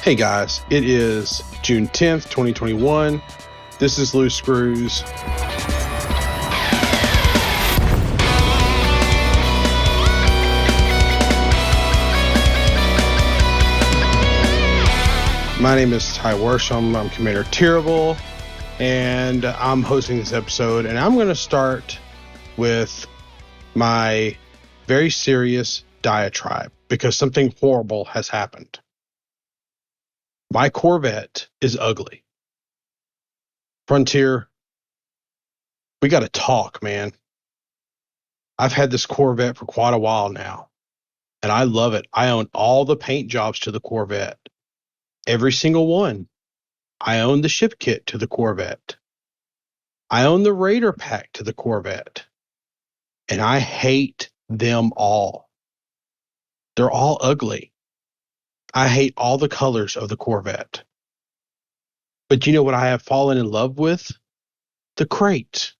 Hey guys, it is June 10th, 2021. This is Loose Screws. My name is Ty Worsham. I'm Commander Terrible, and I'm hosting this episode. And I'm going to start with my very serious diatribe because something horrible has happened. My Corvette is ugly. Frontier, we got to talk, man. I've had this Corvette for quite a while now, and I love it. I own all the paint jobs to the Corvette. Every single one. I own the ship kit to the Corvette. I own the Raider pack to the Corvette. And I hate them all. They're all ugly. I hate all the colors of the Corvette. But you know what I have fallen in love with? The crate.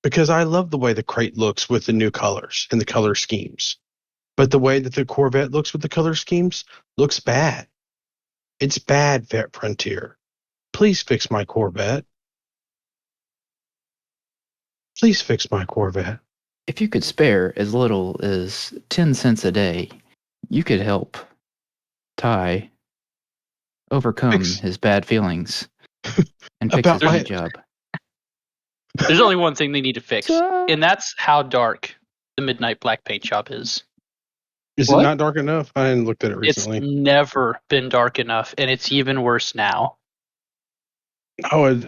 Because I love the way the crate looks with the new colors and the color schemes. But the way that the Corvette looks with the color schemes looks bad. It's bad, Vet Frontier. Please fix my Corvette. Please fix my Corvette. If you could spare as little as 10 cents a day, you could help Ty overcome his bad feelings and fix his paint job. There's only one thing they need to fix, and that's how dark the Midnight Black paint job is. Is it not dark enough? I hadn't looked at it recently. It's never been dark enough, and it's even worse now. Oh,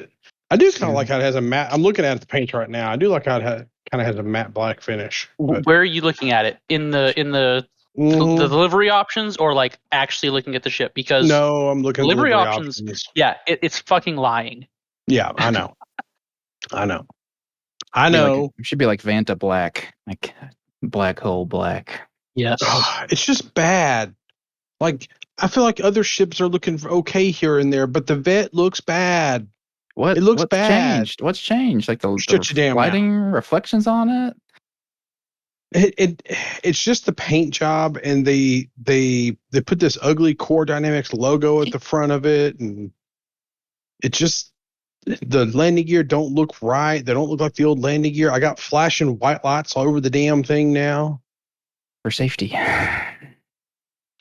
I do kind of like how it has a matte. I'm looking at the paint right now. I do like how it kind of has a matte black finish. But. Where are you looking at it? In the delivery options, or like actually looking at the ship? Because no, I'm looking at delivery options. Yeah, it's fucking lying. Yeah, I know. I know. It should be like Vanta black, like black hole black. Yes. It's just bad. Like, I feel like other ships are looking okay here and there, but the Vet looks bad. It looks bad. What's changed? Like the lighting reflections on it? It's just the paint job, and they put this ugly Core Dynamics logo at the front of it, and it just the landing gear don't look right. They don't look like the old landing gear. I got flashing white lights all over the damn thing now. For safety.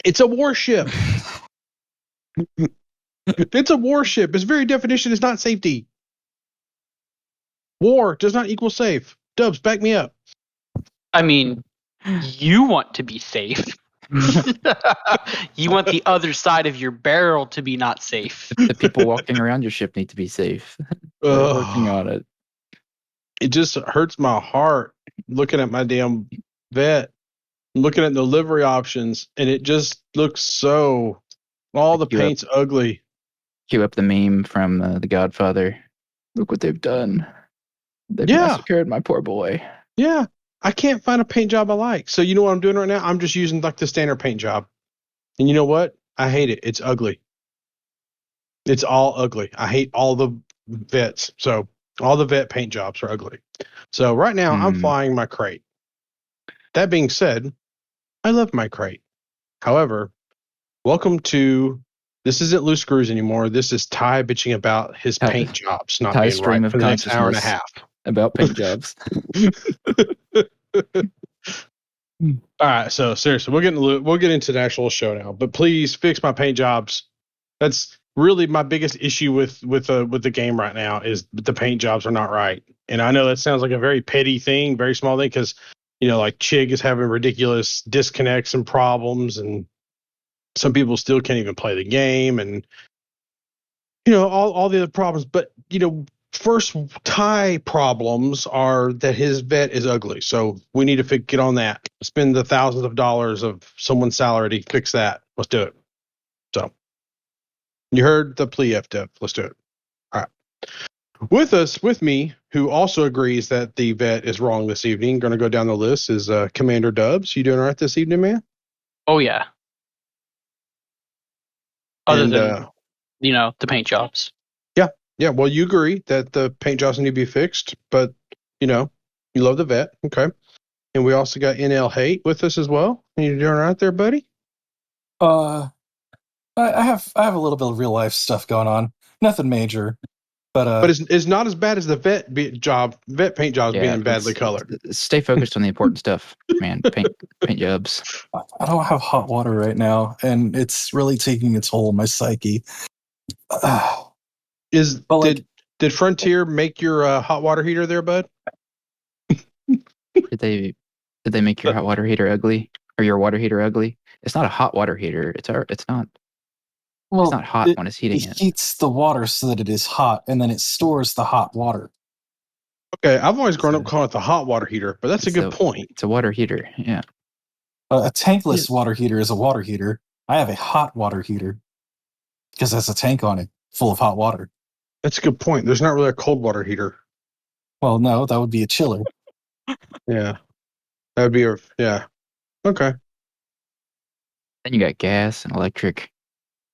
It's a warship. It's a warship. Its very definition is not safety. War does not equal safe. Dubs, back me up. I mean, you want to be safe. You want the other side of your barrel to be not safe. The people walking around your ship need to be safe. We're working on it. It just hurts my heart looking at my damn Vet, looking at the livery options, and it just looks so. All the paint's ugly. Cue up the meme from The Godfather. Look what they've done. They've massacred my poor boy. Yeah. I can't find a paint job I like. So you know what I'm doing right now? I'm just using like the standard paint job. And you know what? I hate it. It's ugly. It's all ugly. I hate all the Vets. So all the Vet paint jobs are ugly. So right now I'm flying my crate. That being said, I love my crate. However, welcome to this isn't Loose Screws anymore. This is Ty bitching about his paint jobs not being right for the next hour and a half. About paint jobs. All right, so seriously, we'll get into the actual show now. But please fix my paint jobs. That's really my biggest issue with the game right now is the paint jobs are not right. And I know that sounds like a very petty thing, very small thing, because like Chig is having ridiculous disconnects and problems, and some people still can't even play the game, and all the other problems. But first Ty problems are that his Vet is ugly. So we need to get on that. Spend the thousands of dollars of someone's salary to fix that. Let's do it. So you heard the plea, fDev. Let's do it. All right. With me, who also agrees that the Vet is wrong this evening, going to go down the list, is Commander Dubs. You doing all right this evening, man? Oh, yeah. Other than, the paint jobs. Yeah, well, you agree that the paint jobs need to be fixed, but, you love the Vet. Okay. And we also got NL Hate with us as well. You doing all right there, buddy? I have a little bit of real life stuff going on. Nothing major, but it's not as bad as the vet paint jobs being badly colored. Stay focused on the important stuff, man. Paint jobs. I don't have hot water right now, and it's really taking its toll on my psyche. Did Frontier make your hot water heater there, bud? Did they make your hot water heater ugly, or your water heater ugly? It's not a hot water heater. It's not. Well, it's not hot when it's heating it. It heats the water so that it is hot, and then it stores the hot water. Okay, I've always grown up calling it the hot water heater, but that's a good point. It's a water heater, yeah. A tankless water heater is a water heater. I have a hot water heater because it has a tank on it full of hot water. That's a good point. There's not really a cold water heater. Well, no, that would be a chiller. Yeah. That would be yeah. Okay. Then you got gas and electric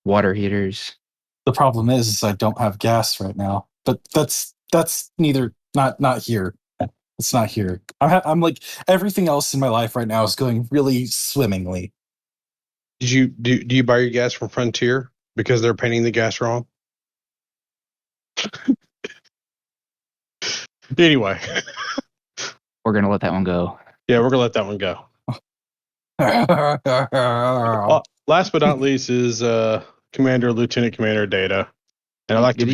water heaters. The problem is I don't have gas right now, but that's not here. It's not here. I'm like, everything else in my life right now is going really swimmingly. Do you buy your gas from Frontier because they're painting the gas wrong? Anyway, we're gonna let that one go. Yeah, we're gonna let that one go. Last but not least is Lieutenant Commander Data, and I'd like to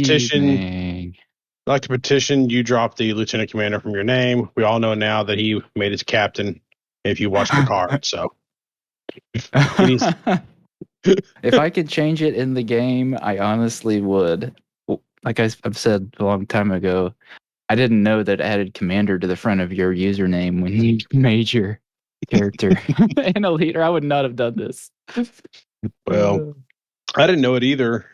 petition you drop the Lieutenant Commander from your name. We all know now that he made his captain. If you watch the card, so if I could change it in the game, I honestly would. Like I've said a long time ago, I didn't know that added commander to the front of your username when you made your character and a leader. I would not have done this. Well, I didn't know it either,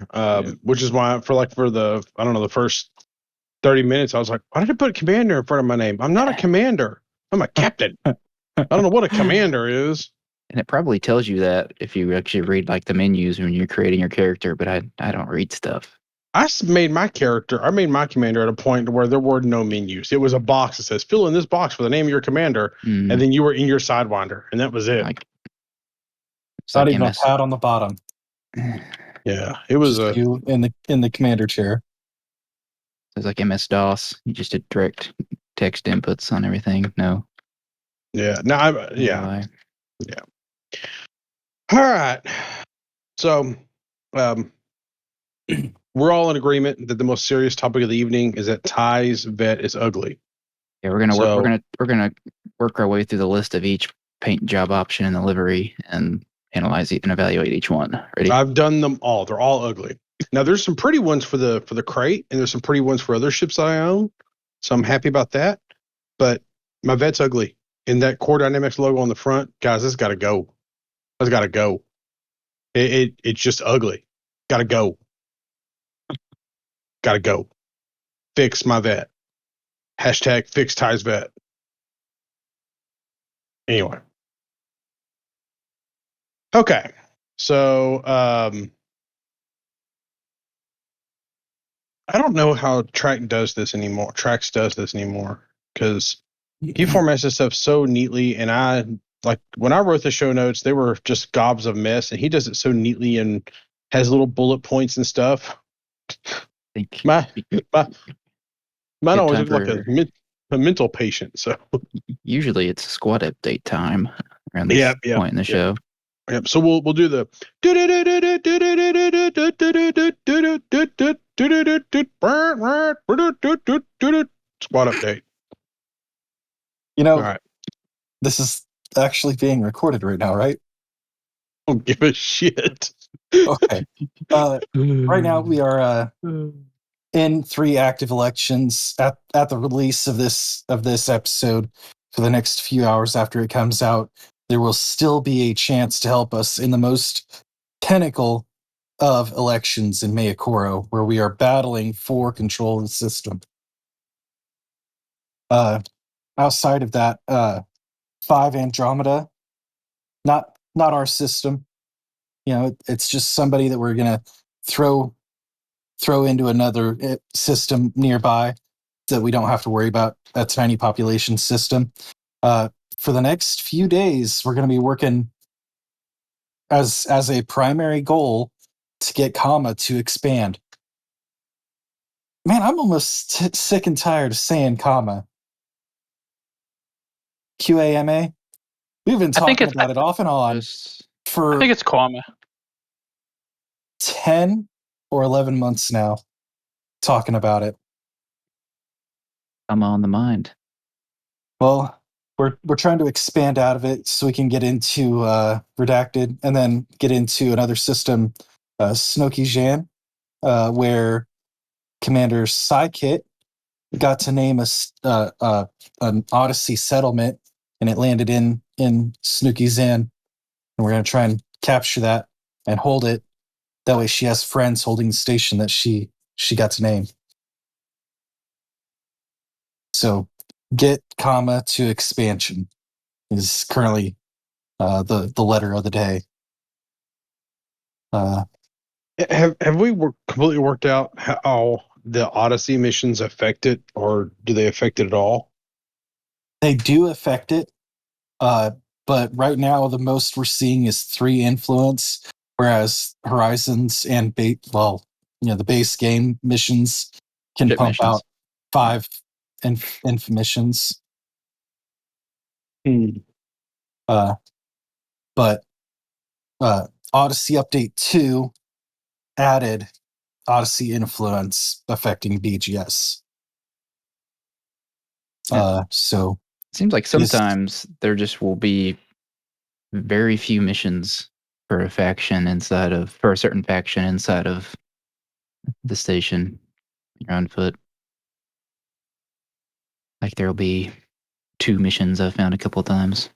which is why for the first 30 minutes, I was like, why did I put commander in front of my name? I'm not a commander. I'm a captain. I don't know what a commander is. And it probably tells you that if you actually read like the menus when you're creating your character, but I don't read stuff. I made my commander at a point where there were no menus. It was a box that says, fill in this box for the name of your commander, and then you were in your Sidewinder, and that was it. Not even a pad on the bottom. Yeah, it was you in the commander chair. It was like MS-DOS. You just did direct text inputs on everything. No. Yeah. No. Yeah. All right. So, we're all in agreement that the most serious topic of the evening is that Ty's vet is ugly. Yeah, we're gonna work our way through the list of each paint job option in the livery and analyze it and evaluate each one. Ready? I've done them all. They're all ugly. Now there's some pretty ones for the crate, and there's some pretty ones for other ships that I own. So I'm happy about that. But my vet's ugly. And that Core Dynamics logo on the front, guys, this gotta go. That's gotta go. It's just ugly. Gotta go. Gotta go. Fix my vet. # fix Ty's vet. Anyway. Okay. So I don't know how Trax does this anymore because he formats this stuff so neatly, and when I wrote the show notes, they were just gobs of mess, and he does it so neatly and has little bullet points and stuff. Mine always looks like a mental patient. So usually it's squad update time around this point in the show. Yep. So we'll do the squad update. All right. This is actually being recorded right now, right? Don't give a shit. Okay. Right now we are in 3 active elections at the release of this episode. For the next few hours after it comes out, there will still be a chance to help us in the most pinnacle of elections in maikoro, where we are battling for control of the system. Outside of that, 5 Andromeda, not our system. It's just somebody that we're gonna throw into another system nearby that we don't have to worry about a tiny population system. For the next few days, we're going to be working as a primary goal to get qama to expand. Man, I'm almost sick and tired of saying qama. QAMA? We've been talking about it off and on for I think it's qama. 10 or 11 months now, talking about it. I'm on the mind. Well, we're trying to expand out of it so we can get into Redacted and then get into another system, Snoky Jan, where Commander Psykit got to name an Odyssey settlement, and it landed in Snooky Zan. And we're going to try and capture that and hold it. That way she has friends holding the station that she got to name. So get qama to expansion is currently the letter of the day. Have we completely worked out how the Odyssey missions affect it, or do they affect it at all? They do affect it, but right now the most we're seeing is 3 influence, whereas Horizons and the base game missions can Ship pump missions. out 5 inf missions. But Odyssey Update 2 added Odyssey influence affecting BGS. So it seems like sometimes there just will be very few missions for a certain faction inside of the station you're on foot. Like there'll be 2 missions I've found a couple times.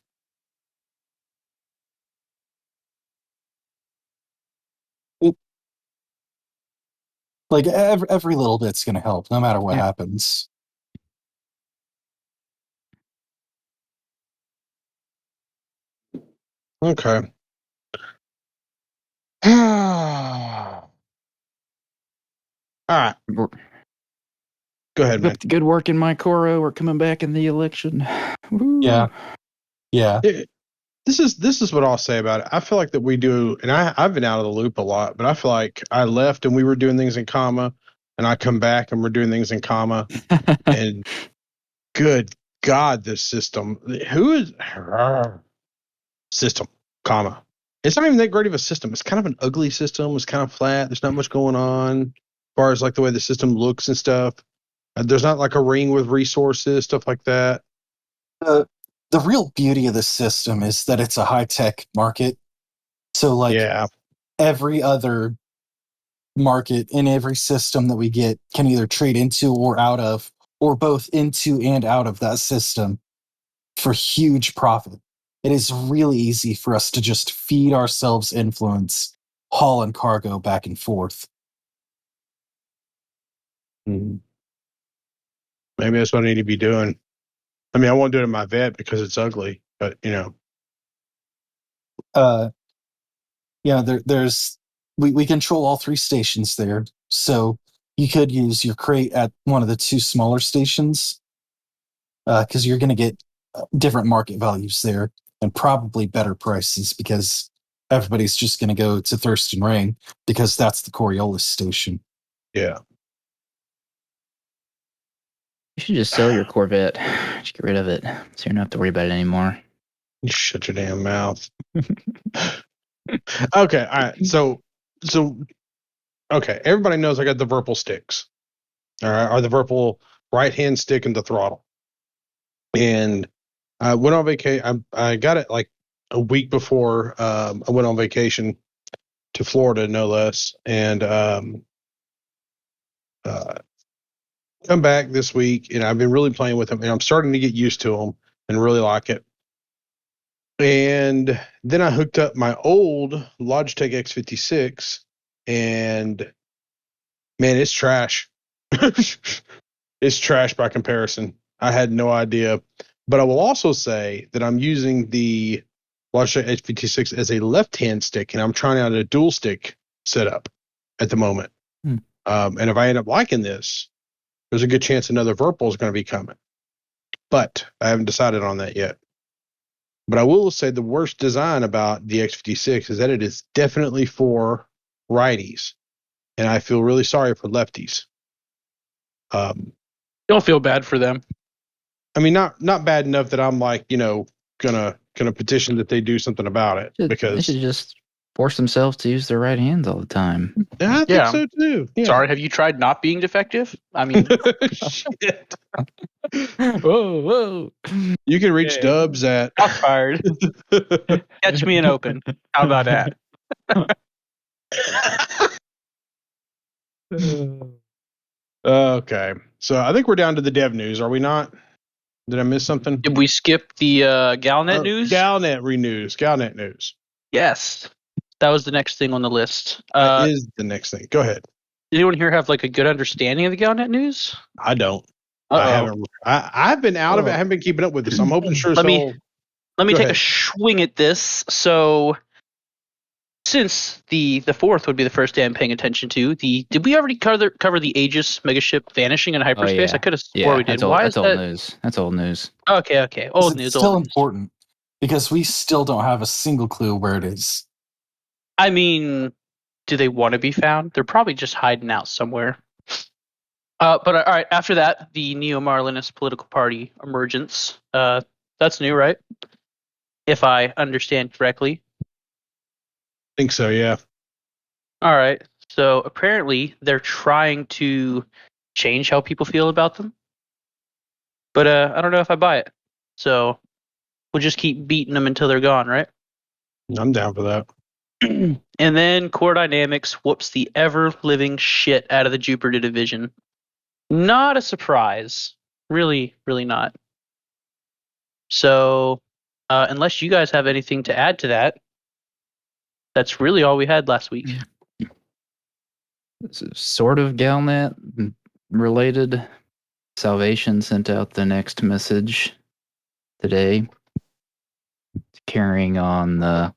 like every little bit's going to help, no matter what happens. Okay. All right. Go ahead, man. Good work in maikoro. We're coming back in the election. Woo. Yeah. This is what I'll say about it. I feel like that we do, and I've been out of the loop a lot, but I feel like I left and we were doing things in qama, and I come back and we're doing things in qama, and good God, this system. Who is system qama? It's not even that great of a system. It's kind of an ugly system. It's kind of flat. There's not much going on as far as like the way the system looks and stuff. There's not like a ring with resources, stuff like that. The real beauty of this system is that it's a high-tech market. So, every other market in every system that we get can either trade into or out of, or both into and out of that system for huge profit. It is really easy for us to just feed ourselves influence, hauling cargo back and forth. Maybe that's what I need to be doing. I mean, I won't do it in my vet because it's ugly, but there's we control all 3 stations there, so you could use your crate at one of the 2 smaller stations, because you're going to get different market values there and probably better prices because everybody's just going to go to Thurston Ring because that's the Coriolis station. Yeah. You should just sell your Corvette. Just get rid of it so you don't have to worry about it anymore. You shut your damn mouth. Okay, all right. So okay, everybody knows I got the Virpal sticks. All right, or the Virpal right-hand stick and the throttle. And I went on vacation. I got it like a week before I went on vacation to Florida, no less. And come back this week, and I've been really playing with them, and I'm starting to get used to them and really like it. And then I hooked up my old Logitech X56, and man, it's trash. It's trash by comparison. I had no idea. But I will also say that I'm using the Logitech X56 as a left-hand stick, and I'm trying out a dual stick setup at the moment. And if I end up liking this, there's a good chance another Virpal is going to be coming. But I haven't decided on that yet. But I will say the worst design about the X56 is that it is definitely for righties, and I feel really sorry for lefties. Don't feel bad for them. I mean, not bad enough that I'm like, gonna petition that they do something about it They because should just force themselves to use their right hands all the time. I think so too. Yeah. Sorry, have you tried not being defective? I mean, Shit. Whoa. You can reach Dubs at. shots fired. Catch me in open. How about that? Okay, so I think we're down to the dev news. Are we not? Did I miss something? Did we skip the Galnet news? Galnet news. Yes, that was the next thing on the list. That is the next thing. Go ahead. Did anyone here have like a good understanding of the Galnet news? I don't. Uh-oh. I haven't. I've been out of it. I haven't been keeping up with this. I'm hoping sure as Let me- hell. Let me Go take ahead. a swing at this. So, since the fourth would be the first day I'm paying attention to, did we already cover the Aegis megaship vanishing in hyperspace? yeah. I could have swore we did. That's old news. That's old news. Okay. Old news. It's still Old news. important because we still don't have a single clue where it is. I mean, do they want to be found? They're probably just hiding out somewhere. But all right, after that, the Neo-Marlinist political party emergence. That's new, right? If I understand correctly. I think so. Yeah. All right. So apparently they're trying to change how people feel about them. But I don't know if I buy it. So we'll just keep beating them until they're gone, right? I'm down for that. And then Core Dynamics whoops the ever-living shit out of the Jupiter division. Not a surprise. Really, really not. So, unless you guys have anything to add to that, that's really all we had last week. Sort of Galnet related. Salvation sent out the next message today, carrying on the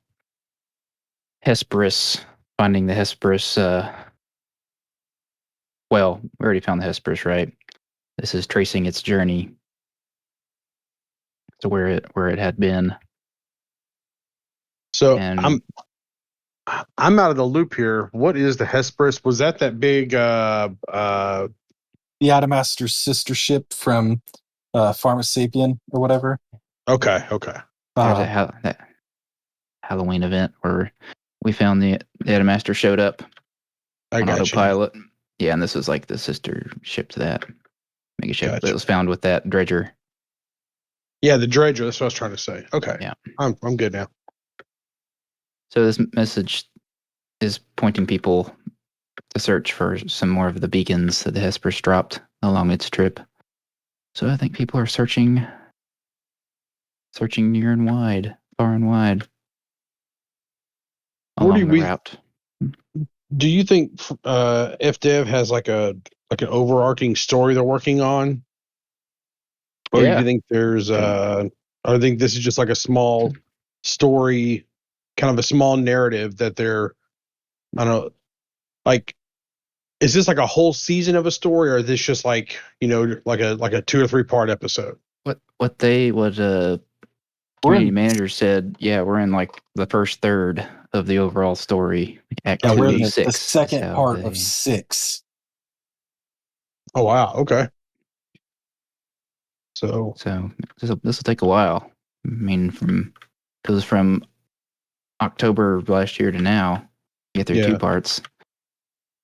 Hesperus, finding the Hesperus. Well, we already found the Hesperus, right? This is tracing its journey to where it had been. So And- I'm out of the loop here. What is the Hesperus? Was that big? The Adamastor's sister ship from Pharmasapien or whatever. Okay. There's that Halloween event where we found the Adamastor showed up I on got you. autopilot. Yeah, and this is like the sister ship to that mega ship Gotcha. that was found with that dredger. Yeah, the dredger. That's what I was trying to say. Okay. Yeah. I'm good now. So this message is pointing people to search for some more of the beacons that the Hesperus dropped along its trip. So I think people are searching near and wide, far and wide along the route. Do you think fDev has like an overarching story they're working on, or do you think there's I think this is just like a small story, kind of a small narrative that they're, I don't know, like, is this like a whole season of a story, or is this just like, like a 2 or 3 part episode? What community manager said, we're in like the first third of the overall story. We're in Activity the 6. second part of 6. Oh wow, okay. So this will take a while. I mean, from October of last year to now, get through 2 parts.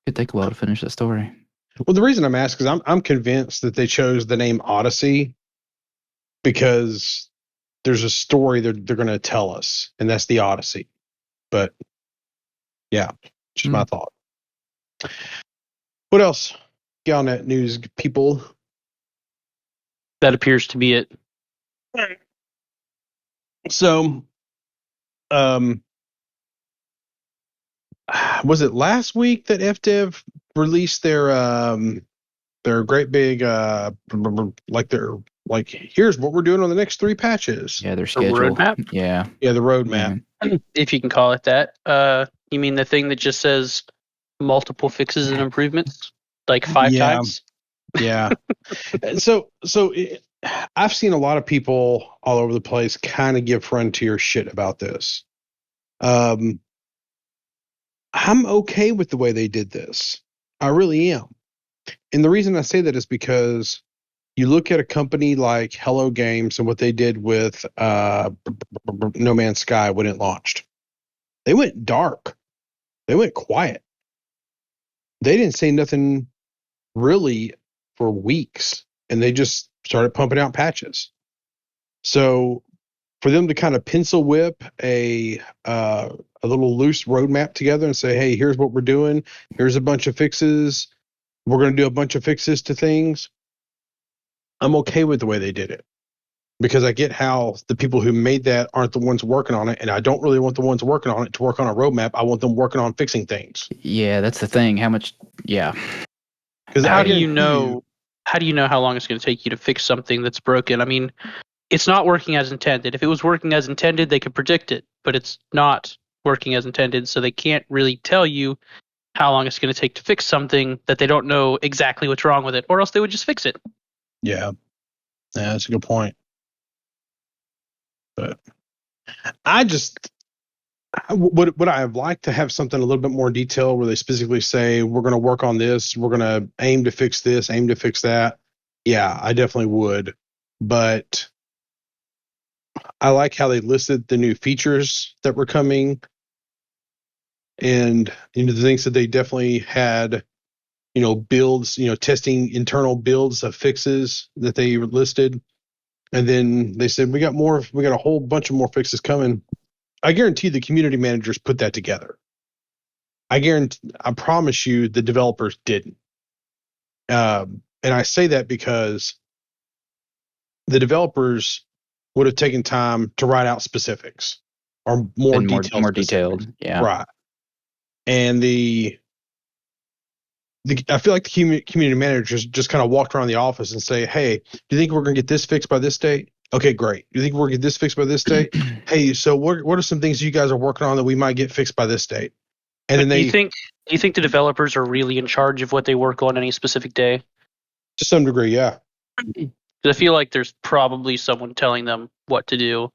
It'd take a while to finish the story. Well, the reason I'm asking is I'm convinced that they chose the name Odyssey because there's a story they're going to tell us, and that's the Odyssey. But yeah, just my thought. What else? Galnet news, people. That appears to be it. So, was it last week that fDev released their great big here's what we're doing on the next 3 patches? Yeah, their schedule. roadmap? Yeah, the roadmap. If you can call it that. You mean the thing that just says multiple fixes and improvements, like 5 times? Yeah. So I've seen a lot of people all over the place kind of give Frontier shit about this. I'm okay with the way they did this. I really am. And the reason I say that is because you look at a company like Hello Games and what they did with No Man's Sky when it launched. They went dark. They went quiet. They didn't say nothing really for weeks, and they just started pumping out patches. So for them to kind of pencil whip a little loose roadmap together and say, hey, here's what we're doing. Here's a bunch of fixes. We're going to do a bunch of fixes to things. I'm okay with the way they did it because I get how the people who made that aren't the ones working on it. And I don't really want the ones working on it to work on a roadmap. I want them working on fixing things. Yeah, that's the thing. How much? Yeah. Because how do you know how long it's going to take you to fix something that's broken? I mean, it's not working as intended. If it was working as intended, they could predict it, but it's not working as intended, so they can't really tell you how long it's going to take to fix something that they don't know exactly what's wrong with it, or else they would just fix it. Yeah, that's a good point. But I just would I have liked to have something a little bit more detailed where they specifically say we're going to work on this, we're going to aim to fix this, aim to fix that. Yeah, I definitely would. But I like how they listed the new features that were coming and the things that they definitely had, builds, testing internal builds of fixes that they listed. And then they said, we got a whole bunch of more fixes coming. I guarantee the community managers put that together. I promise you the developers didn't. And I say that because the developers would have taken time to write out specifics or more detailed. Yeah. Right. And I feel like the community managers just kind of walked around the office and say, hey, do you think we're going to get this fixed by this date? Okay, great. Do you think we're going to get this fixed by this date? Hey, so what are some things you guys are working on that we might get fixed by this date? And then do you think the developers are really in charge of what they work on any specific day? To some degree, yeah. Because I feel like there's probably someone telling them what to do,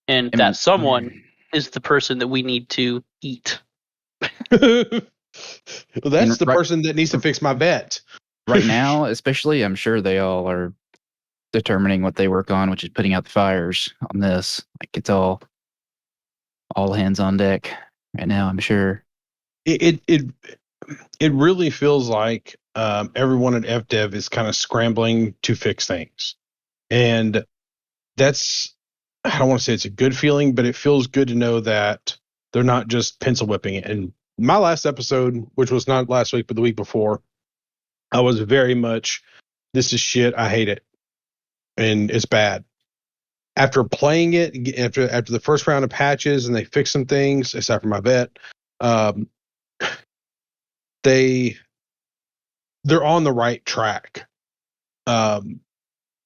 and that someone is the person that we need to eat. Well, that's the person that needs to fix my vet. Right now, especially, I'm sure they all are determining what they work on, which is putting out the fires on this. Like it's all hands on deck right now, I'm sure. It really feels like everyone at fDev is kind of scrambling to fix things. And that's, I don't want to say it's a good feeling, but it feels good to know that they're not just pencil whipping it. And my last episode, which was not last week, but the week before, I was very much, this is shit. I hate it. And it's bad. After playing it, after the first round of patches and they fixed some things, except for my vet, they're on the right track.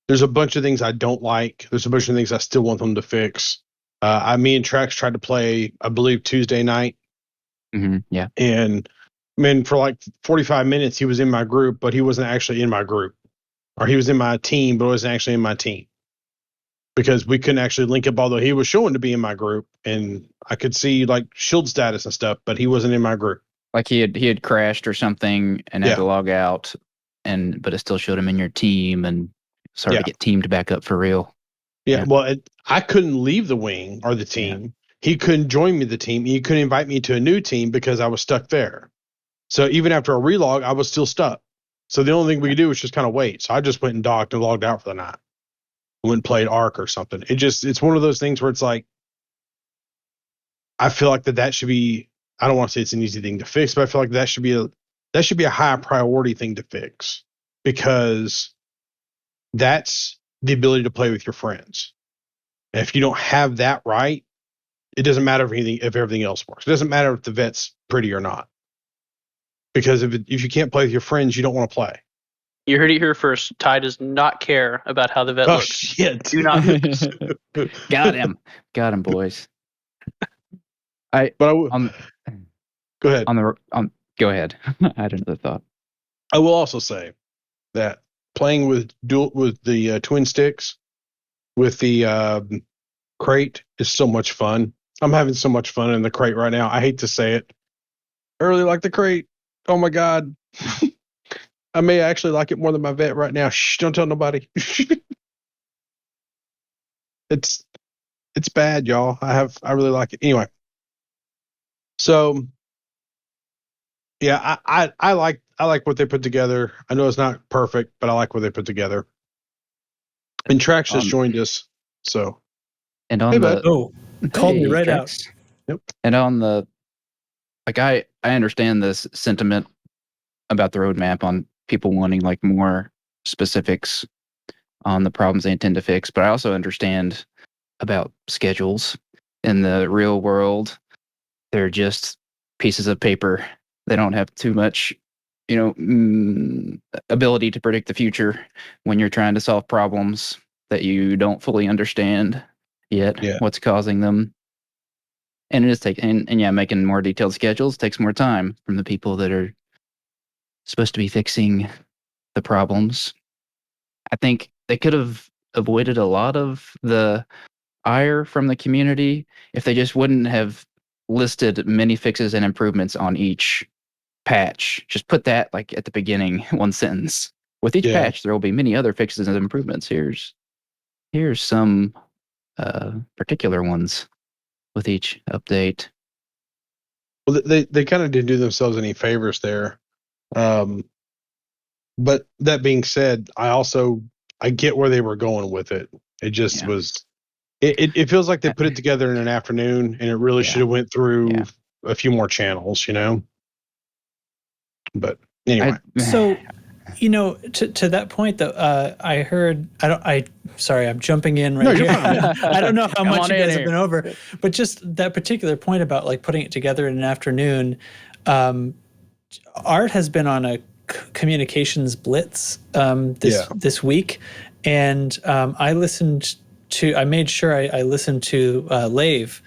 There's a bunch of things I don't like. There's a bunch of things I still want them to fix. Me and Trax tried to play, I believe, Tuesday night. Mm-hmm, yeah. And man, for like 45 minutes, he was in my group, but he wasn't actually in my group. Or he was in my team, but wasn't actually in my team. Because we couldn't actually link up, although he was showing to be in my group. And I could see like shield status and stuff, but he wasn't in my group. Like he had crashed or something and had to log out, but it still showed him in your team and started to get teamed back up for real. Yeah. Well, I couldn't leave the wing or the team. Yeah. He couldn't join me the team. He couldn't invite me to a new team because I was stuck there. So even after a relog, I was still stuck. So the only thing we could do was just kind of wait. So I just went and docked and logged out for the night. Went and played Ark or something. It's one of those things where it's like, I feel like that should be, I don't want to say it's an easy thing to fix, but I feel like that should be a high priority thing to fix because that's the ability to play with your friends. And if you don't have that right, it doesn't matter if everything else works. It doesn't matter if the vet's pretty or not. Because if you can't play with your friends, you don't want to play. You heard it here first. Ty does not care about how the vet looks. Shit. Do not fix. Got him, boys. Go ahead. Go ahead. I had another thought. I will also say that playing with the twin sticks with the crate is so much fun. I'm having so much fun in the crate right now. I hate to say it. I really like the crate. Oh my god. I may actually like it more than my vet right now. Shh, don't tell nobody. It's bad, y'all. I really like it. Anyway. So yeah, I like what they put together. I know it's not perfect, but I like what they put together. And Trax just joined us. So and on hey, the bud. Called me right Trax. out. Yep. And on the I understand this sentiment about the roadmap on people wanting like more specifics on the problems they intend to fix, but I also understand about schedules. In the real world, they're just pieces of paper. They don't have too much, ability to predict the future when you're trying to solve problems that you don't fully understand yet. Yeah. What's causing them? And it is making more detailed schedules takes more time from the people that are supposed to be fixing the problems. I think they could have avoided a lot of the ire from the community if they just wouldn't have listed many fixes and improvements on each patch. Just put that like at the beginning, one sentence. With each patch, there will be many other fixes and improvements. Here's some particular ones with each update. Well, they kind of didn't do themselves any favors there. But that being said, I get where they were going with it. It just was. It feels like they put it together in an afternoon, and it really should have went through a few more channels, But anyway, So, to that point though, I heard sorry, I'm jumping in right here. I don't know how much you guys have been over, but just that particular point about like putting it together in an afternoon. Art has been on a communications blitz this week, and I made sure I listened to Lave.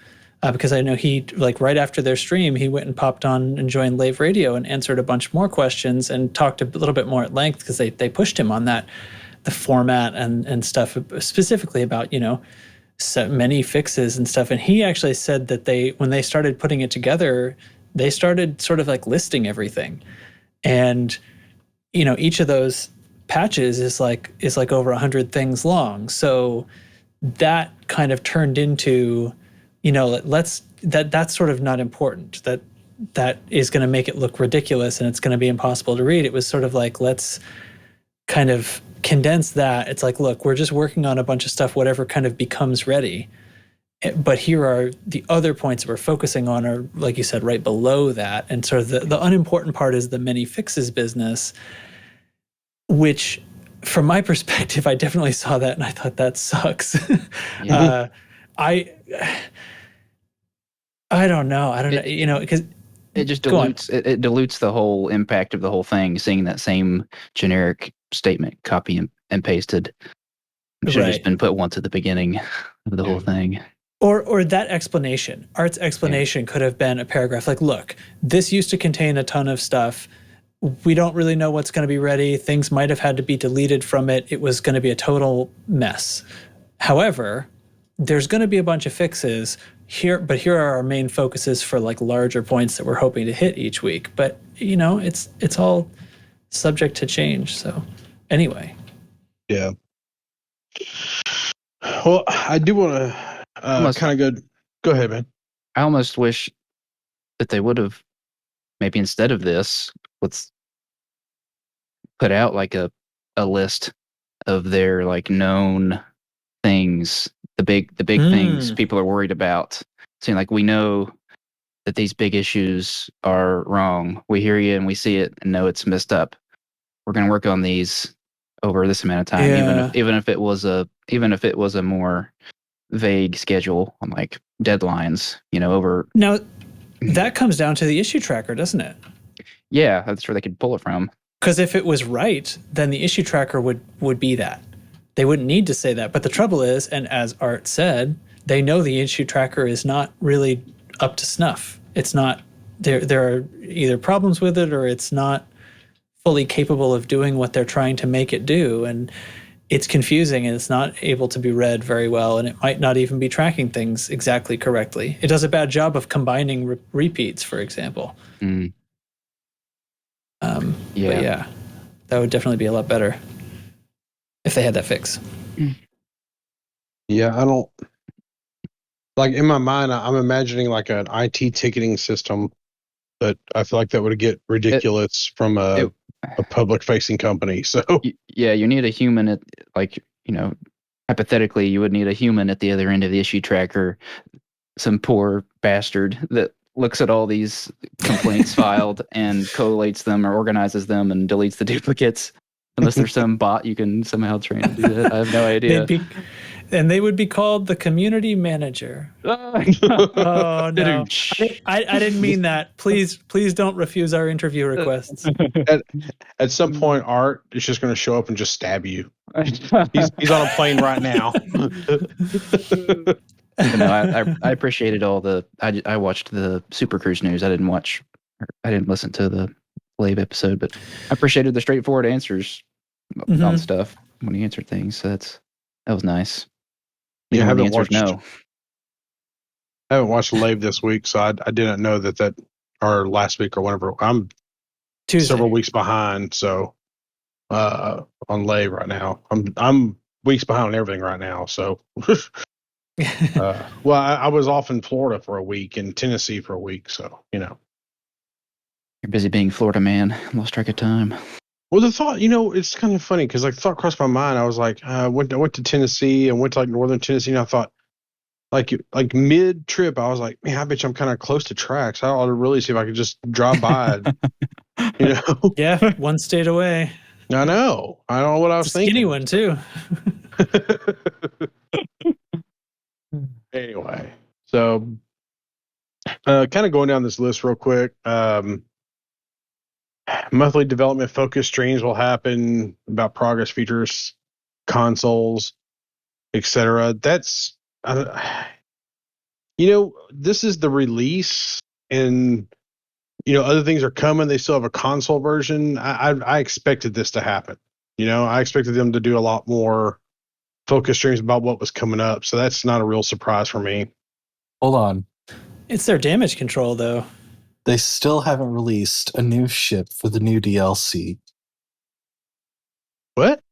Because I know he, like right after their stream, he went and popped on and joined Lave Radio and answered a bunch more questions and talked a little bit more at length because they pushed him on that, the format and stuff, specifically about, so many fixes and stuff. And he actually said that when they started putting it together, they started sort of like listing everything. And, each of those patches is like over 100 things long. So that kind of turned into, that's sort of not important. That is going to make it look ridiculous and it's going to be impossible to read. It was sort of like, let's kind of condense that. It's like, look, we're just working on a bunch of stuff, whatever kind of becomes ready. But here are the other points that we're focusing on are, like you said, right below that. And sort of the unimportant part is the many fixes business, which from my perspective, I definitely saw that and I thought that sucks. I don't know. Because it just dilutes it dilutes the whole impact of the whole thing. Seeing that same generic statement copy and pasted should have just been put once at the beginning of the whole thing. Or that explanation, Art's explanation could have been a paragraph like, look, this used to contain a ton of stuff. We don't really know what's going to be ready. Things might have had to be deleted from it. It was going to be a total mess. However, there's going to be a bunch of fixes here, but here are our main focuses for like larger points that we're hoping to hit each week. But it's all subject to change. So anyway. Yeah. Well, I do want to kind of go ahead, man. I almost wish that they would have maybe instead of this, let's put out like a list of their like known things, the big things people are worried about. Saying like, we know that these big issues are wrong. We hear you and we see it and know it's messed up. We're going to work on these over this amount of time, even if it was a more vague schedule on like deadlines, over. Now that comes down to the issue tracker, doesn't it? Yeah, that's where they could pull it from. Because if it was right, then the issue tracker would be that. They wouldn't need to say that. But the trouble is, and as Art said, they know the issue tracker is not really up to snuff. It's not, there are either problems with it or it's not fully capable of doing what they're trying to make it do. And it's confusing and it's not able to be read very well. And it might not even be tracking things exactly correctly. It does a bad job of combining repeats, for example. But yeah, that would definitely be a lot better if they had that fix. Yeah, I don't like in my mind. I'm imagining like an IT ticketing system, but I feel like that would get ridiculous from a public-facing company. So yeah, you need a human at hypothetically, you would need a human at the other end of the issue tracker, some poor bastard that looks at all these complaints filed and collates them or organizes them and deletes the duplicates. Unless there's some bot you can somehow train to do that. I have no idea. They would be called the community manager. Oh no! I didn't mean that. Please don't refuse our interview requests. At some point, Art is just going to show up and just stab you. He's on a plane right now. I appreciated all the. I watched the Supercruise news. I didn't listen to the Lave episode, but I appreciated the straightforward answers on stuff when he answered things. So that was nice. Yeah, I haven't watched Lave this week, so I didn't know that or last week or whatever. I'm Tuesday. Several weeks behind, so on Lave right now. I'm weeks behind on everything right now. So, well, I was off in Florida for a week and Tennessee for a week, so you're busy being Florida man. Lost track of time. Well, the thought, it's kind of funny because like the thought crossed my mind. I was like, I went to Tennessee and went to like northern Tennessee, and I thought, like mid trip, I was like, man, I bet you I'm kind of close to tracks. I ought to really see if I could just drive by. Yeah, one state away. I know. I don't know what I was thinking. Skinny one too. Anyway, so kind of going down this list real quick. Monthly development focus streams will happen about progress features, consoles, etc. That's this is the release, and other things are coming. They still have a console version. I expected this to happen. I expected them to do a lot more focus streams about what was coming up. So that's not a real surprise for me. Hold on. It's their damage control, though. They still haven't released a new ship for the new DLC. What?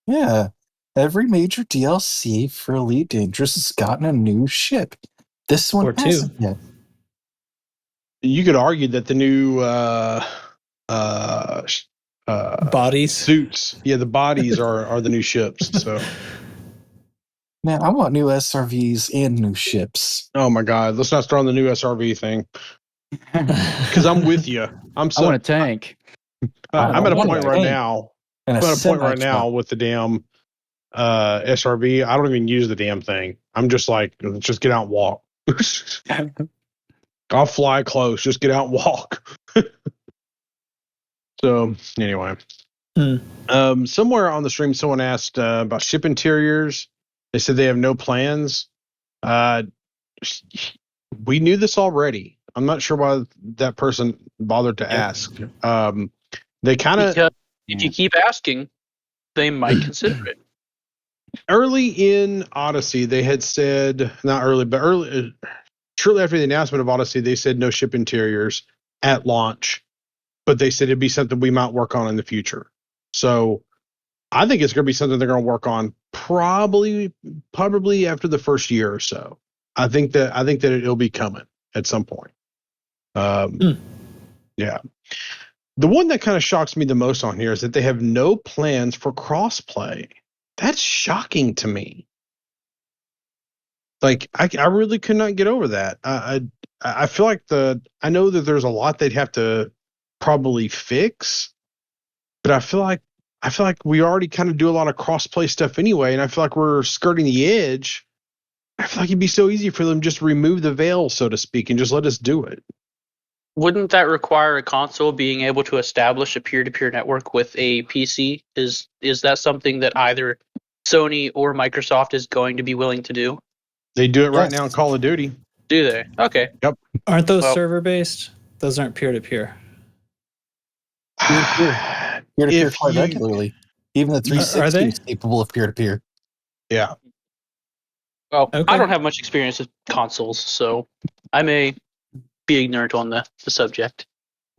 Yeah. Every major DLC for Elite Dangerous has gotten a new ship. This one hasn't yet. You could argue that the new bodies, suits, the bodies are the new ships. So, man, I want new SRVs and new ships. Oh my God, let's not start on the new SRV thing. Because I'm with you. I want a tank. I'm at a point right now. I'm at a point right now with the damn SRV. I don't even use the damn thing. I'm just like, let's just get out and walk. I'll fly close. Just get out and walk. So anyway, somewhere on the stream, someone asked about ship interiors. They said they have no plans. We knew this already. I'm not sure why that person bothered to ask. They kind of, if you keep asking, they might consider it. Early in Odyssey, they had said, not early, but shortly after the announcement of Odyssey, they said no ship interiors at launch, but they said it'd be something we might work on in the future. So I think it's going to be something they're going to work on probably after the first year or so. I think that it'll be coming at some point. Yeah. The one that kind of shocks me the most on here is that they have no plans for crossplay. That's shocking to me. Like, I really could not get over that. I feel like I know that there's a lot they'd have to probably fix, but I feel like we already kind of do a lot of crossplay stuff anyway, and I feel like we're skirting the edge. I feel like it'd be so easy for them just to remove the veil, so to speak, and just let us do it. Wouldn't that require a console being able to establish a peer-to-peer network with a PC? Is that something that either Sony or Microsoft is going to be willing to do? They do it right now in Call of Duty. Do they? Okay. Yep. Aren't those server-based? Those aren't peer-to-peer. Peer-to-peer quite regularly. Even the 360 is capable of peer-to-peer. Yeah. Well, okay. I don't have much experience with consoles, so I may be ignorant on the subject.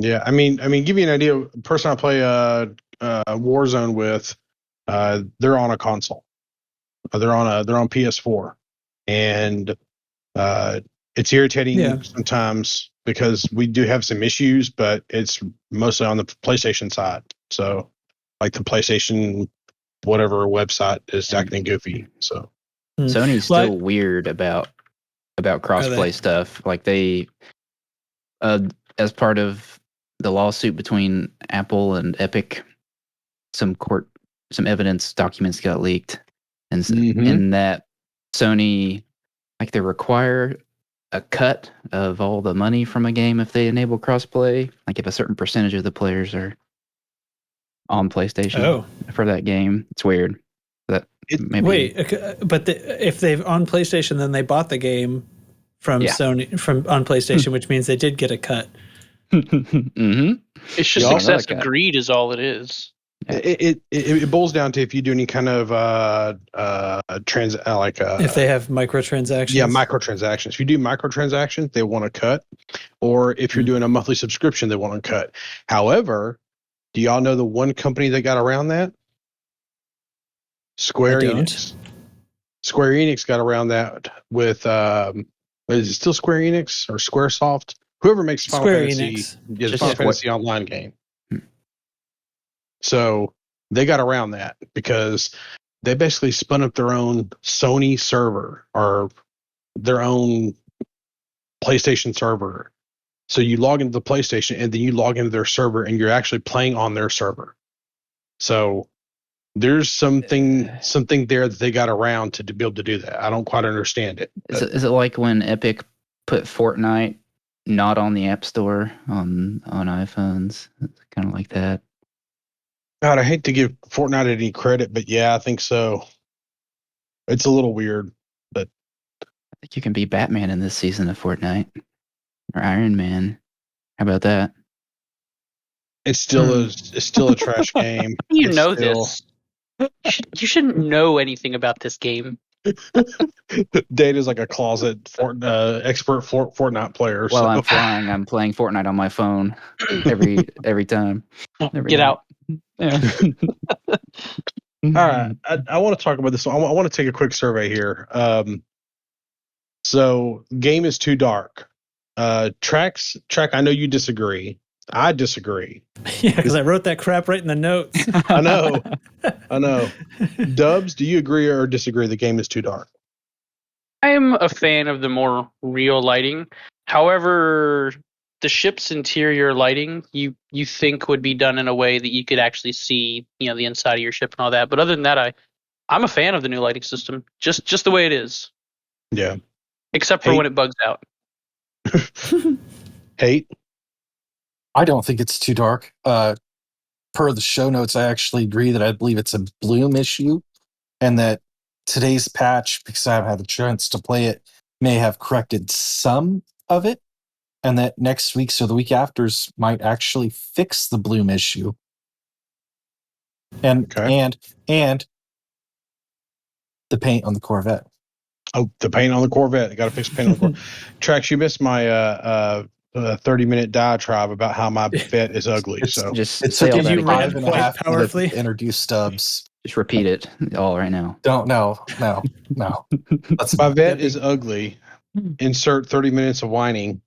Yeah, I mean, give you an idea. The person I play Warzone with, they're on a console. They're on PS4, and it's irritating sometimes because we do have some issues, but it's mostly on the PlayStation side. So, like the PlayStation whatever website is acting goofy. So Sony's still weird about crossplay stuff. Like they, as part of the lawsuit between Apple and Epic, some evidence documents got leaked, and in that Sony, like, they require a cut of all the money from a game if they enable crossplay. Like if a certain percentage of the players are on PlayStation for that game. It's weird. But if they've on PlayStation, then they bought the game from Sony on PlayStation, which means they did get a cut. It's just excessive greed, is all it is. It boils down to if you do any kind of if they have microtransactions. Yeah, microtransactions. If you do microtransactions, they want to cut, or if you're doing a monthly subscription, they want to cut. However, do y'all know the one company that got around that? Square Enix. Square Enix got around that with is it still Square Enix or Squaresoft? Whoever makes Final Fantasy Online game. So they got around that because they basically spun up their own Sony server or their own PlayStation server. So you log into the PlayStation and then you log into their server and you're actually playing on their server. So there's something there that they got around to be able to do that. I don't quite understand it. Is it like when Epic put Fortnite not on the App Store on iPhones? It's kind of like that. God, I hate to give Fortnite any credit, but yeah, I think so. It's a little weird, but I think you can be Batman in this season of Fortnite or Iron Man. How about that? It's still a trash game. This. You shouldn't know anything about this game. Data's like a closet expert Fortnite player. While I'm flying, I'm playing Fortnite on my phone every time. Get out. Yeah. All right, I want to talk about this. I want to take a quick survey here. So game is too dark. Track, I know you disagree. I disagree. Yeah, because I wrote that crap right in the notes. I know. Dubs, do you agree or disagree the game is too dark? I am a fan of the more real lighting. However, the ship's interior lighting you think would be done in a way that you could actually see, the inside of your ship and all that. But other than that, I'm a fan of the new lighting system, just the way it is. Yeah. Except for when it bugs out. Hate? I don't think it's too dark. Per the show notes, I actually agree that I believe it's a bloom issue, and that today's patch, because I haven't had the chance to play it, may have corrected some of it, and that next week's or the week after's might actually fix the bloom issue. And the paint on the Corvette. Oh, the paint on the Corvette. Got to fix the paint on the Corvette. Trax, you missed my 30-minute diatribe about how my vet is ugly. It took you 5.5 minutes to introduce Stubbs. Just repeat it all right now. No. My vet is ugly. Insert 30 minutes of whining.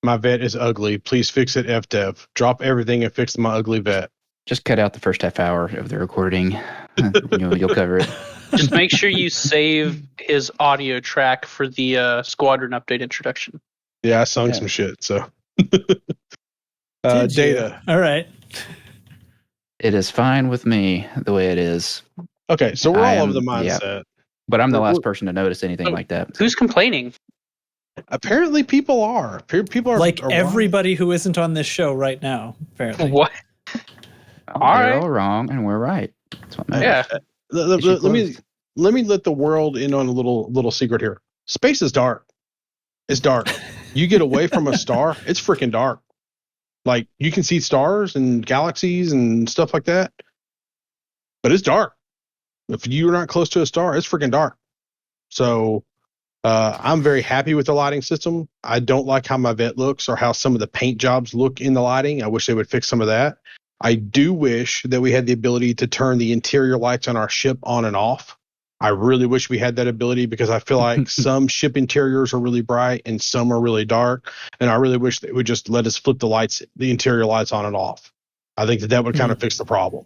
My vet is ugly. Please fix it, fDev. Drop everything and fix my ugly vet. Just cut out the first half hour of the recording. You'll cover it. Just make sure you save his audio track for the Squadron update introduction. Yeah, I sung some shit, so. Data. All right. It is fine with me the way it is. Okay, so we're all of the mindset. Yeah, but I'm the last person to notice anything like that. Who's complaining? Apparently people are. People are like everybody who isn't on this show right now, apparently. What? They're all wrong and we're right. That's what matters. Yeah. Let me let the world in on a little secret here. Space is dark. It's dark. You get away from a star, it's freaking dark. Like you can see stars and galaxies and stuff like that, but it's dark. If you're not close to a star, it's freaking dark. So I'm very happy with the lighting system. I don't like how my vet looks or how some of the paint jobs look in the lighting. I wish they would fix some of that. I do wish that we had the ability to turn the interior lights on our ship on and off. I really wish we had that ability because I feel like some ship interiors are really bright and some are really dark. And I really wish they would just let us flip the interior lights on and off. I think that would kind of fix the problem.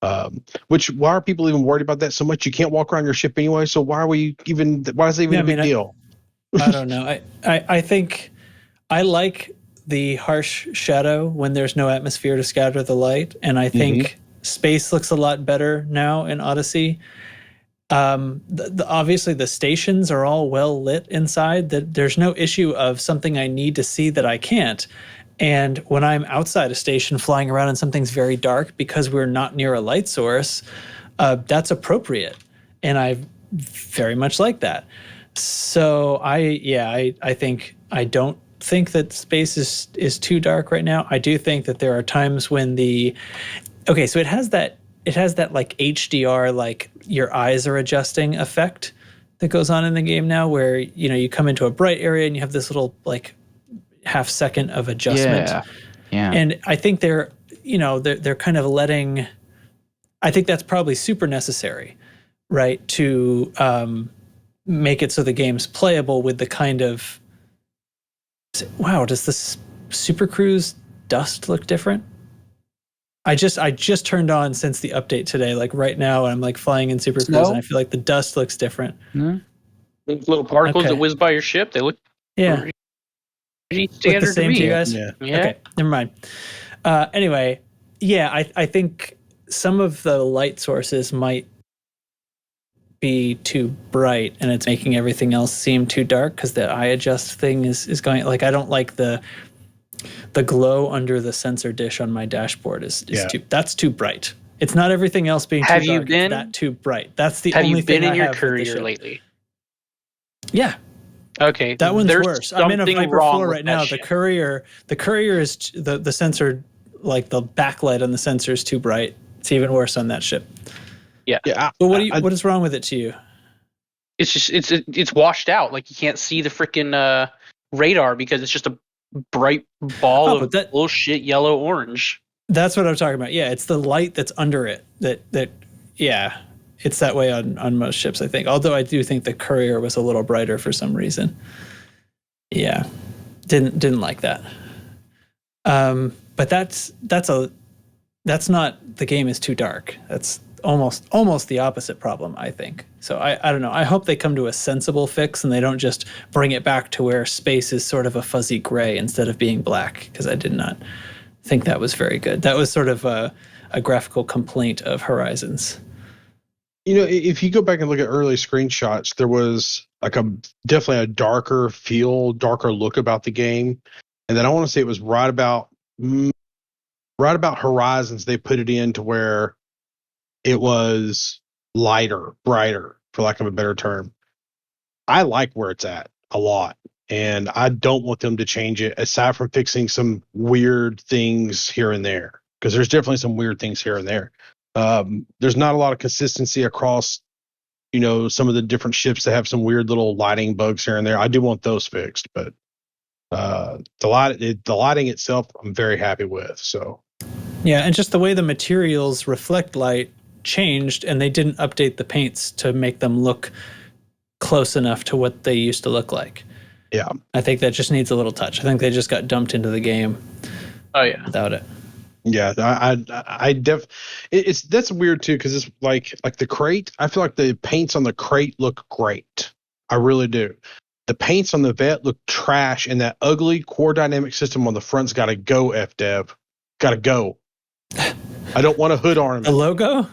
Why are people even worried about that so much? You can't walk around your ship anyway, so why is it even a big deal? I don't know. I think I like the harsh shadow when there's no atmosphere to scatter the light, and I think space looks a lot better now in Odyssey. Obviously the stations are all well lit inside. That there's no issue of something I need to see that I can't. And when I'm outside a station flying around and something's very dark because we're not near a light source, that's appropriate. And I very much like that. So I don't think that space is too dark right now. I do think that there are times when so it has that like HDR, like your eyes are adjusting effect that goes on in the game now, where you come into a bright area and you have this little like half second of adjustment. Yeah. And I think they're kind of letting, I think that's probably super necessary, right? To make it so the game's playable with the kind of, wow, does this Supercruise dust look different? I just turned on since the update today, like right now, and I'm like flying in Supercruise and I feel like the dust looks different. Those little particles that whiz by your ship, they look standard the same to you guys? Yeah. Okay, never mind. Anyway, I think some of the light sources might be too bright and it's making everything else seem too dark because the eye adjust thing is going, like, I don't like the glow under the sensor dish on my dashboard is that's too bright. It's not everything else being too dark, it's that too bright. That's the only thing I have. Have you been in your courier lately? Yeah. Okay. That one's worse. I'm in a Viper 4 right now. The courier is the sensor, like the backlight on the sensor is too bright. It's even worse on that ship. Yeah. But what is wrong with it to you? It's just it's washed out. Like you can't see the freaking radar because it's just a bright ball of bullshit yellow orange. That's what I'm talking about. Yeah, it's the light that's under it that it's that way on most ships, I think. Although I do think the courier was a little brighter for some reason. Yeah, didn't like that. But that's not, the game is too dark. That's almost the opposite problem, I think. So I don't know. I hope they come to a sensible fix and they don't just bring it back to where space is sort of a fuzzy gray instead of being black, because I did not think that was very good. That was sort of a graphical complaint of Horizons. If you go back and look at early screenshots, there was like definitely a darker look about the game. And then I want to say it was right about Horizons, they put it in to where it was lighter, brighter, for lack of a better term. I like where it's at a lot, and I don't want them to change it aside from fixing some weird things here and there, because there's definitely some weird things here and there. There's not a lot of consistency across, some of the different ships that have some weird little lighting bugs here and there. I do want those fixed, but the lighting itself, I'm very happy with. So, yeah, and just the way the materials reflect light changed, and they didn't update the paints to make them look close enough to what they used to look like. Yeah, I think that just needs a little touch. I think they just got dumped into the game. Oh yeah, without it. Yeah, that's weird too, because it's like the crate. I feel like the paints on the crate look great. I really do. The paints on the vet look trash, and that ugly core dynamic system on the front's got to go. fDev, got to go. I don't want a hood ornament. The logo?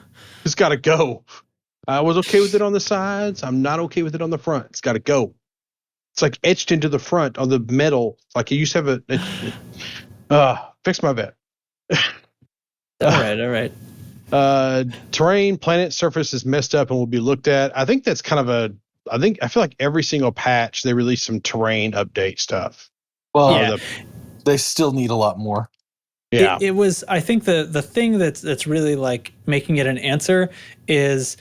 It's got to go. I was okay with it on the sides. I'm not okay with it on the front. It's got to go. It's like etched into the front on the metal. Like you used to have fix my vet. All right. Terrain, planet surface is messed up and will be looked at. I think that's kind of I feel like every single patch they release some terrain update stuff. Well, they still need a lot more. Yeah. It was, I think the thing that's really like making it an answer is,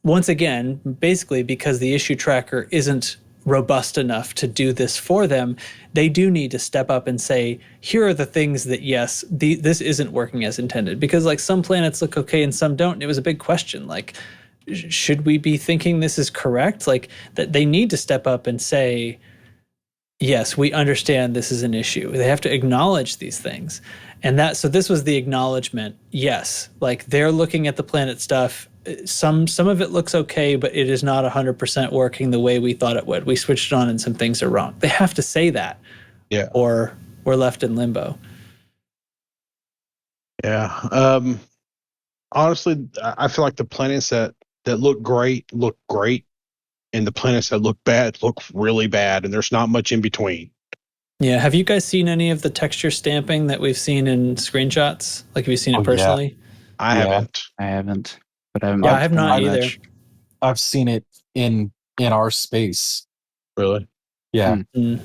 once again, basically because the issue tracker isn't robust enough to do this for them, they do need to step up and say, here are the things that, yes, this isn't working as intended. Because like some planets look okay and some don't. And it was a big question. Like, should we be thinking this is correct? Like that they need to step up and say, yes, we understand this is an issue. They have to acknowledge these things. And so this was the acknowledgement. Yes, like they're looking at the planet stuff. Some of it looks okay, but it is not 100% working the way we thought it would. We switched it on and some things are wrong. They have to say that. Yeah. Or we're left in limbo. Yeah. Honestly, I feel like the planets that look great, and the planets that look bad look really bad, and there's not much in between. Yeah. Have you guys seen any of the texture stamping that we've seen in screenshots? Like, have you seen it personally? Yeah. I I haven't. But I have not either. I've seen it in our space. Really? Yeah. Let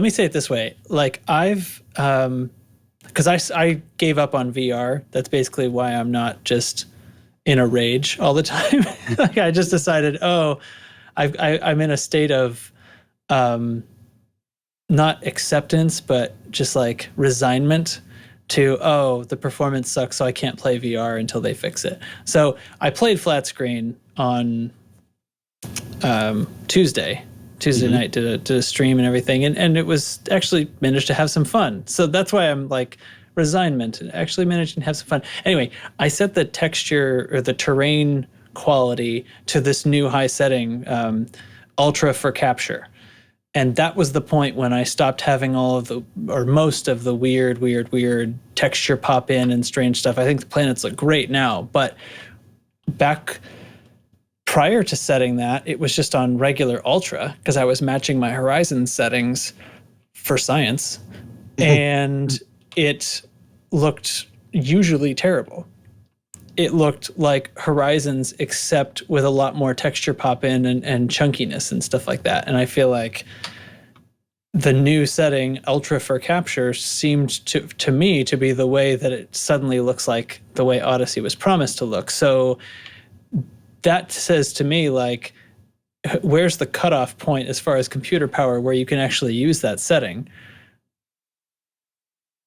me say it this way. Like I've, because I gave up on VR. That's basically why I'm not just in a rage all the time. Like I just decided, I'm in a state of, not acceptance, but just like resignment to, the performance sucks, so I can't play VR until they fix it. So I played flat screen on Tuesday night, did a stream and everything, and it was actually managed to have some fun. So that's why I'm like resignment, actually managed to have some fun. Anyway, I set the texture or the terrain quality to this new high setting, ultra for capture. And that was the point when I stopped having most of the weird texture pop in and strange stuff. I think the planets look great now, but back prior to setting that, it was just on regular ultra because I was matching my Horizon settings for science, and it looked usually terrible. It looked like Horizons, except with a lot more texture pop in and chunkiness and stuff like that. And I feel like the new setting, Ultra for Capture, seemed to me to be the way that it suddenly looks like the way Odyssey was promised to look. So that says to me, like, where's the cutoff point as far as computer power where you can actually use that setting?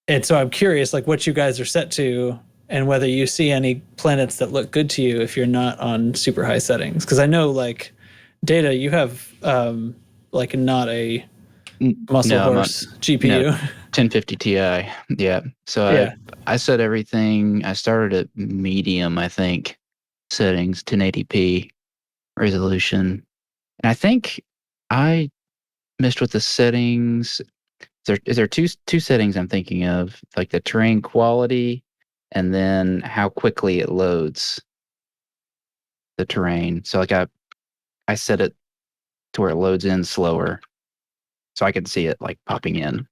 And so I'm curious, like, what you guys are set to, and whether you see any planets that look good to you if you're not on super high settings. Because I know, like, Data, you have like not a muscle horse GPU. No, 1050 Ti. Yeah. So I set everything. I started at medium, I think, settings, 1080p resolution. And I think I messed with the settings. Is there two settings I'm thinking of, like the terrain quality and then how quickly it loads the terrain. So like I set it to where it loads in slower, so I could see it like popping in,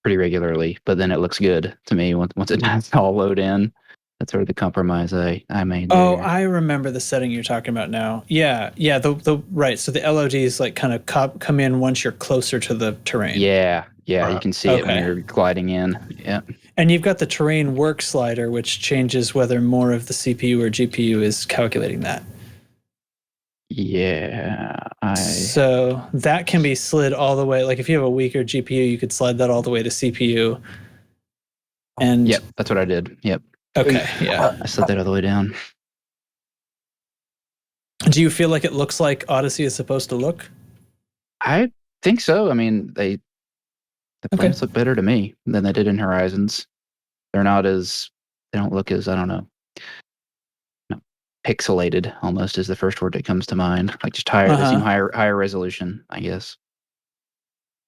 pretty regularly. But then it looks good to me once it does all load in. That's sort of the compromise I made there. Oh, I remember the setting you're talking about now. Yeah. The right. So the LODs like kind of come in once you're closer to the terrain. Yeah. You can see it when you're gliding in. Yeah. And you've got the terrain work slider, which changes whether more of the CPU or GPU is calculating that. Yeah. So that can be slid all the way. Like if you have a weaker GPU, you could slide that all the way to CPU. And yep, that's what I did. Yep. Okay. Yeah. I slid that all the way down. Do you feel like it looks like Odyssey is supposed to look? I think so. I mean, the planets look better to me than they did in Horizons. They don't look as, I don't know, pixelated almost is the first word that comes to mind. Like just higher, they seem higher resolution, I guess.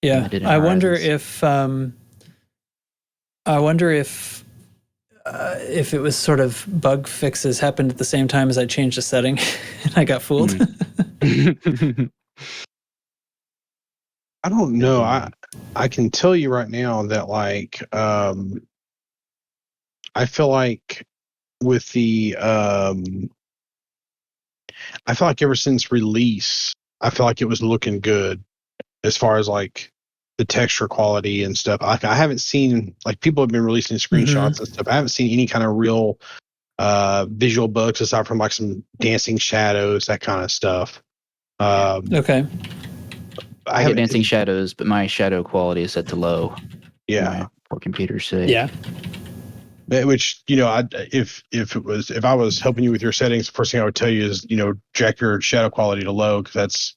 Yeah. I wonder if it was sort of bug fixes happened at the same time as I changed the setting and I got fooled. I don't know. I can tell you right now that like I feel like with the I feel like ever since release, I feel like it was looking good as far as like the texture quality and stuff. Like I haven't seen, like, people have been releasing screenshots and stuff. I haven't seen any kind of real visual bugs aside from like some dancing shadows, that kind of stuff. Okay. I get dancing shadows, but my shadow quality is set to low. Yeah. My poor computer's sake. Yeah. Which, you know, if I was helping you with your settings, the first thing I would tell you is, you know, jack your shadow quality to low, because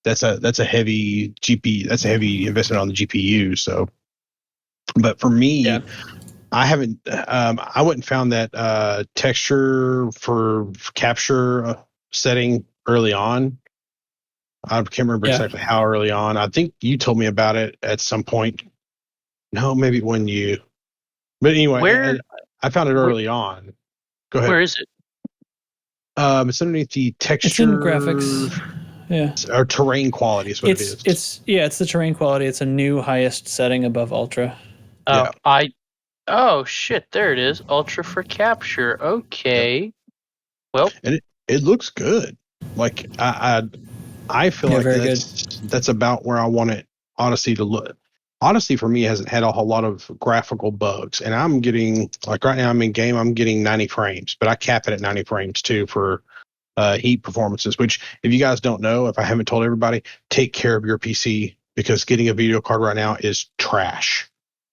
that's a heavy investment on the GPU. So, but for me, I haven't I wouldn't found that texture for capture setting early on. I can't remember exactly how early on. I think you told me about it at some point. No, maybe when you. But anyway, I found it early on. Go ahead. Where is it? It's underneath the texture. It's in graphics. Yeah. Or terrain quality is what it is. It's the terrain quality. It's a new highest setting above ultra. Oh, oh shit! There it is. Ultra for capture. Okay. Yep. Well, and it looks good. Like I feel like that's about where I want Odyssey to look. Odyssey for me hasn't had a whole lot of graphical bugs, and I'm getting, like right now I'm in game, I'm getting 90 frames, but I cap it at 90 frames too for heat performances, which if you guys don't know, if I haven't told everybody, take care of your PC, because getting a video card right now is trash.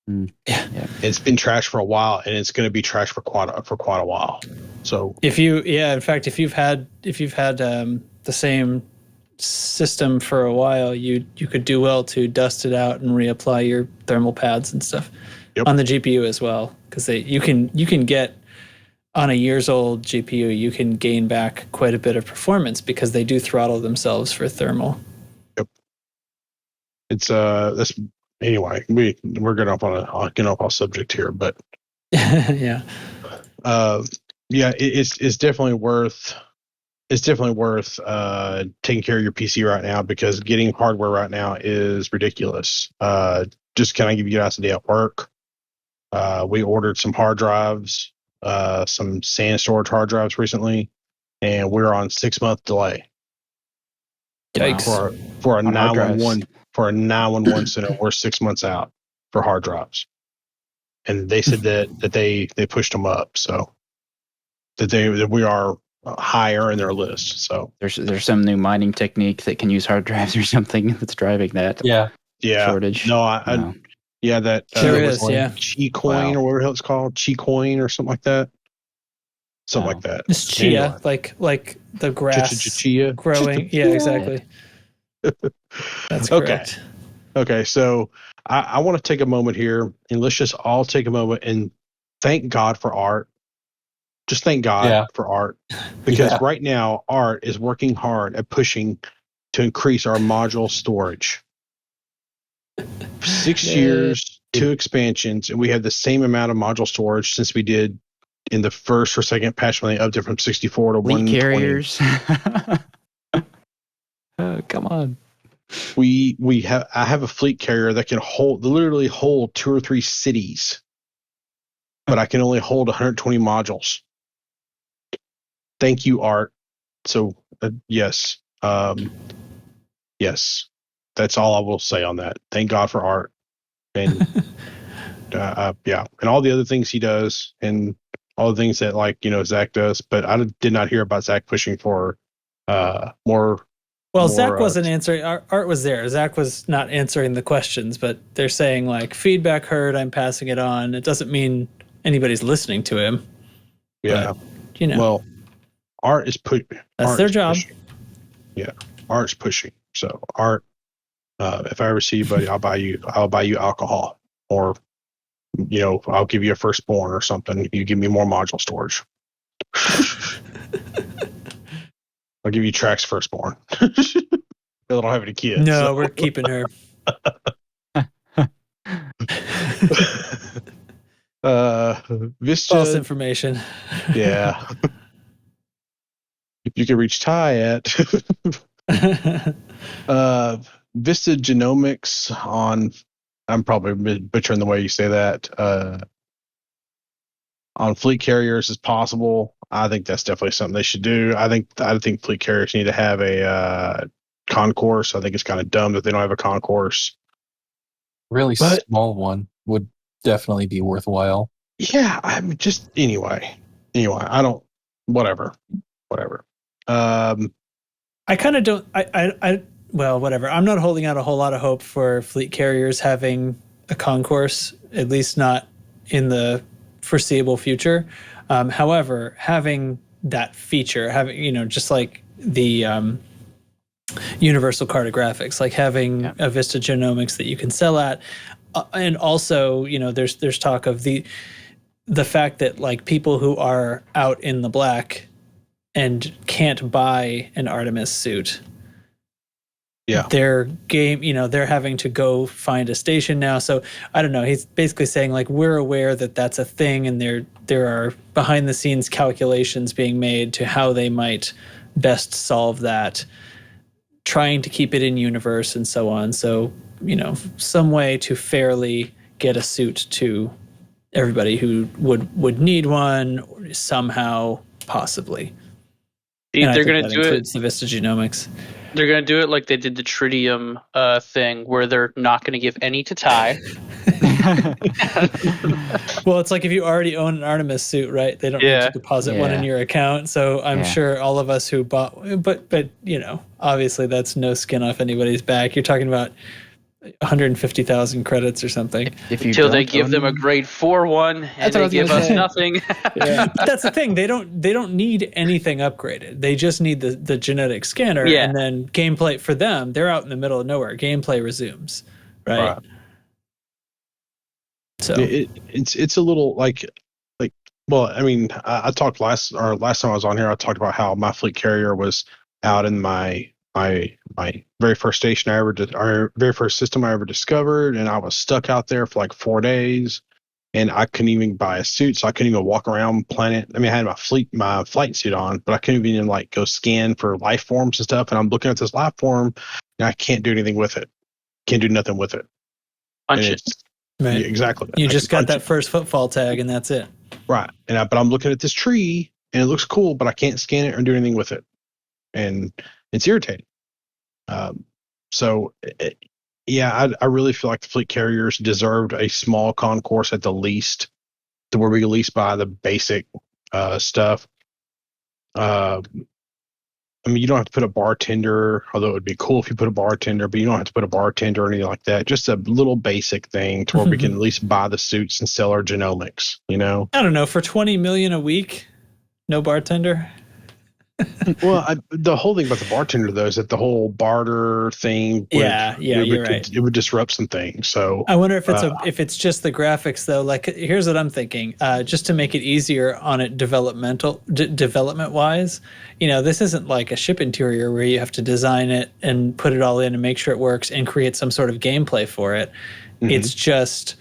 Yeah. It's been trash for a while, and it's going to be trash for quite a while. So if you've had the same system for a while, you could do well to dust it out and reapply your thermal pads and stuff on the GPU as well, because you can get on a years old GPU, you can gain back quite a bit of performance because they do throttle themselves for thermal. Yep. It's this anyway. We're getting off subject here, but yeah. It's definitely worth. It's definitely worth taking care of your PC right now, because getting hardware right now is ridiculous. Just can I give you guys a day at work? We ordered some hard drives, some SAN storage hard drives recently, and we're on 6-month delay. Yikes. For a 911 center, we're 6 months out for hard drives, and they said that they pushed them up, so that we are higher in their list. So there's some new mining technique that can use hard drives or something that's driving that shortage. That there is Chi coin or whatever it's called, Chi coin or something like that. Like that. It's chia, anyway. like the grass chia growing. Yeah, exactly. That's correct. Okay, so I want to take a moment here, and let's just all take a moment and thank God for art. Just thank God for art, because right now art is working hard at pushing to increase our module storage. 6 years, 2 expansions, and we have the same amount of module storage since we did in the first or second patch when they upped it from 64 to 120. Carriers. Come on. I have a fleet carrier that can literally hold 2 or 3 cities, but I can only hold 120 modules. Thank you, art. So yes, that's all I will say on that. Thank God for art, and and all the other things he does, and all the things that Zach does. But I did not hear about Zach pushing for more. Well, Zach wasn't answering. Art was there. Zach was not answering the questions, but they're saying feedback heard. I'm passing it on. It doesn't mean anybody's listening to him. Yeah, but, well. Art is pushing. That's their job. Pushing. Yeah, art's pushing. So art, if I ever see you, buddy, I'll buy you alcohol, or I'll give you a firstborn or something. You give me more module storage. I'll give you Track's firstborn. I don't have any kids. No, we're keeping her. Vista. False information. Yeah. You can reach Ty at Vista Genomics on. I'm probably butchering the way you say that. On fleet carriers as possible. I think that's definitely something they should do. I think fleet carriers need to have a concourse. I think it's kind of dumb that they don't have a concourse. Really small one would definitely be worthwhile. Yeah, I'm just anyway. anyway, I don't. Whatever. I kind of don't. Well, whatever. I'm not holding out a whole lot of hope for fleet carriers having a concourse, at least not in the foreseeable future. However, having that feature, just like the universal cartographics, like having a Vista Genomics that you can sell at, and also, there's talk of the fact that like people who are out in the black and can't buy an Artemis suit. Yeah. Their game, they're having to go find a station now. So I don't know. He's basically saying like, we're aware that that's a thing, and there are behind the scenes calculations being made to how they might best solve that, trying to keep it in universe and so on. So, some way to fairly get a suit to everybody who would need one somehow, possibly. They're going to do it. The Vista Genomics. They're going to do it like they did the Tritium thing, where they're not going to give any to Ty. Well, it's like if you already own an Artemis suit, right? They don't need to deposit one in your account. So I'm sure all of us who bought, but obviously that's no skin off anybody's back. You're talking about 150,000 credits or something. Until they give them a grade 4 one, and they give us nothing. But that's the thing. They don't need anything upgraded. They just need the genetic scanner, and then gameplay for them. They're out in the middle of nowhere. Gameplay resumes, right? So it's a little like. Well, I mean, I talked last time I was on here. I talked about how my fleet carrier was out in my very first station our very first system I ever discovered, and I was stuck out there for like 4 days, and I couldn't even buy a suit, so I couldn't even walk around planet. I mean, I had my flight suit on, but I couldn't even like go scan for life forms and stuff. And I'm looking at this life form, and I can't do anything with it. Can't do nothing with it. Punch it. Right. Yeah, exactly. You just got that first footfall tag, and that's it. Right. But I'm looking at this tree, and it looks cool, but I can't scan it or do anything with it, and it's irritating. I really feel like the fleet carriers deserved a small concourse at the least, to where we at least buy the basic stuff. I mean, you don't have to put a bartender, although it would be cool if you put a bartender, but you don't have to put a bartender or anything like that. Just a little basic thing to where we can at least buy the suits and sell our genomics, I don't know, for $20 million a week, no bartender. Well, the whole thing about the bartender, though, is that the whole barter thing you're right. It would disrupt some things. So I wonder if it's just the graphics, though. Like, here's what I'm thinking: just to make it easier on it development wise. This isn't like a ship interior where you have to design it and put it all in and make sure it works and create some sort of gameplay for it. Mm-hmm. It's just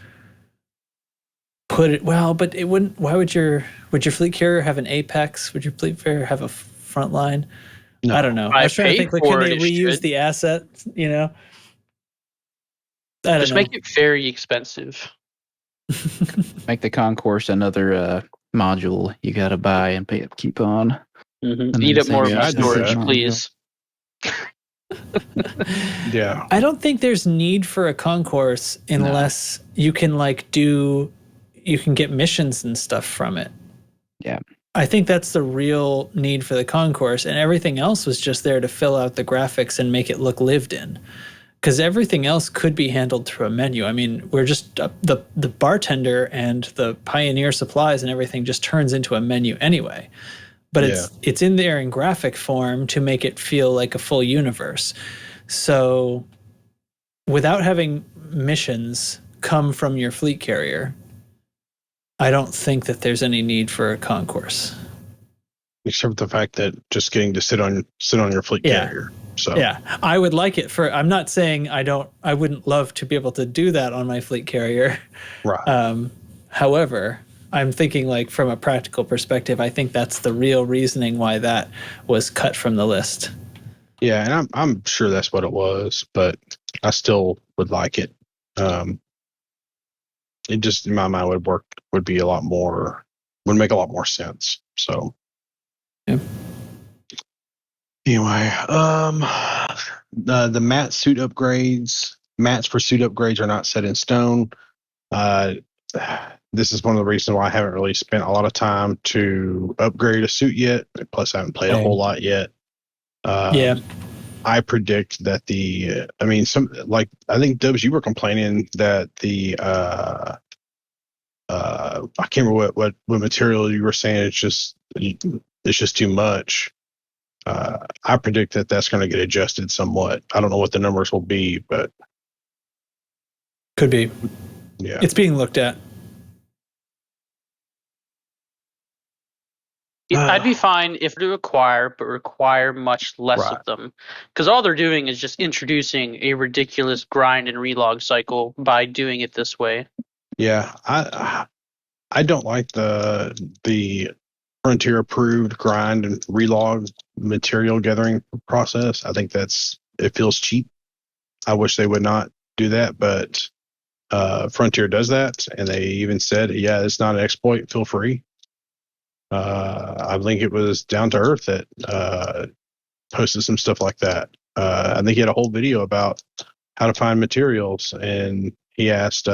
put it. Well, but it wouldn't. Why would your fleet carrier have an apex? Would your fleet carrier have a front line? No. I don't know. I was trying to think, like, can they reuse the asset? I don't know. Make it very expensive. Make the concourse another module you got to buy and pay upkeep on. Mm-hmm. Eat up more storage, please. Yeah. I don't think there's need for a concourse unless you can you can get missions and stuff from it. Yeah. I think that's the real need for the concourse, and everything else was just there to fill out the graphics and make it look lived in. Because everything else could be handled through a menu. I mean, we're just the bartender and the Pioneer supplies and everything just turns into a menu anyway. But it's in there in graphic form to make it feel like a full universe. So without having missions come from your fleet carrier, I don't think that there's any need for a concourse. Except for the fact that just getting to sit on your fleet carrier. So I would like it I'm not saying I wouldn't love to be able to do that on my fleet carrier. Right. However, I'm thinking, like, from a practical perspective, I think that's the real reasoning why that was cut from the list. Yeah, and I'm sure that's what it was, but I still would like it. It just, in my mind, would make a lot more sense. So anyway, the mats for suit upgrades are not set in stone. this is one of the reasons why I haven't really spent a lot of time to upgrade a suit yet. Plus, I haven't played a whole lot yet. Yeah. I predict that I think Dubs, you were complaining that I can't remember what material you were saying. It's just too much. I predict that that's going to get adjusted somewhat. I don't know what the numbers will be, but could be. Yeah, it's being looked at. I'd be fine if they require much less of them, because all they're doing is just introducing a ridiculous grind and relog cycle by doing it this way. Yeah, I don't like the Frontier approved grind and relog material gathering process. I think it feels cheap. I wish they would not do that, but Frontier does that, and they even said, yeah, it's not an exploit, feel free. I think it was Down to Earth that posted some stuff like that. I think he had a whole video about how to find materials, and he asked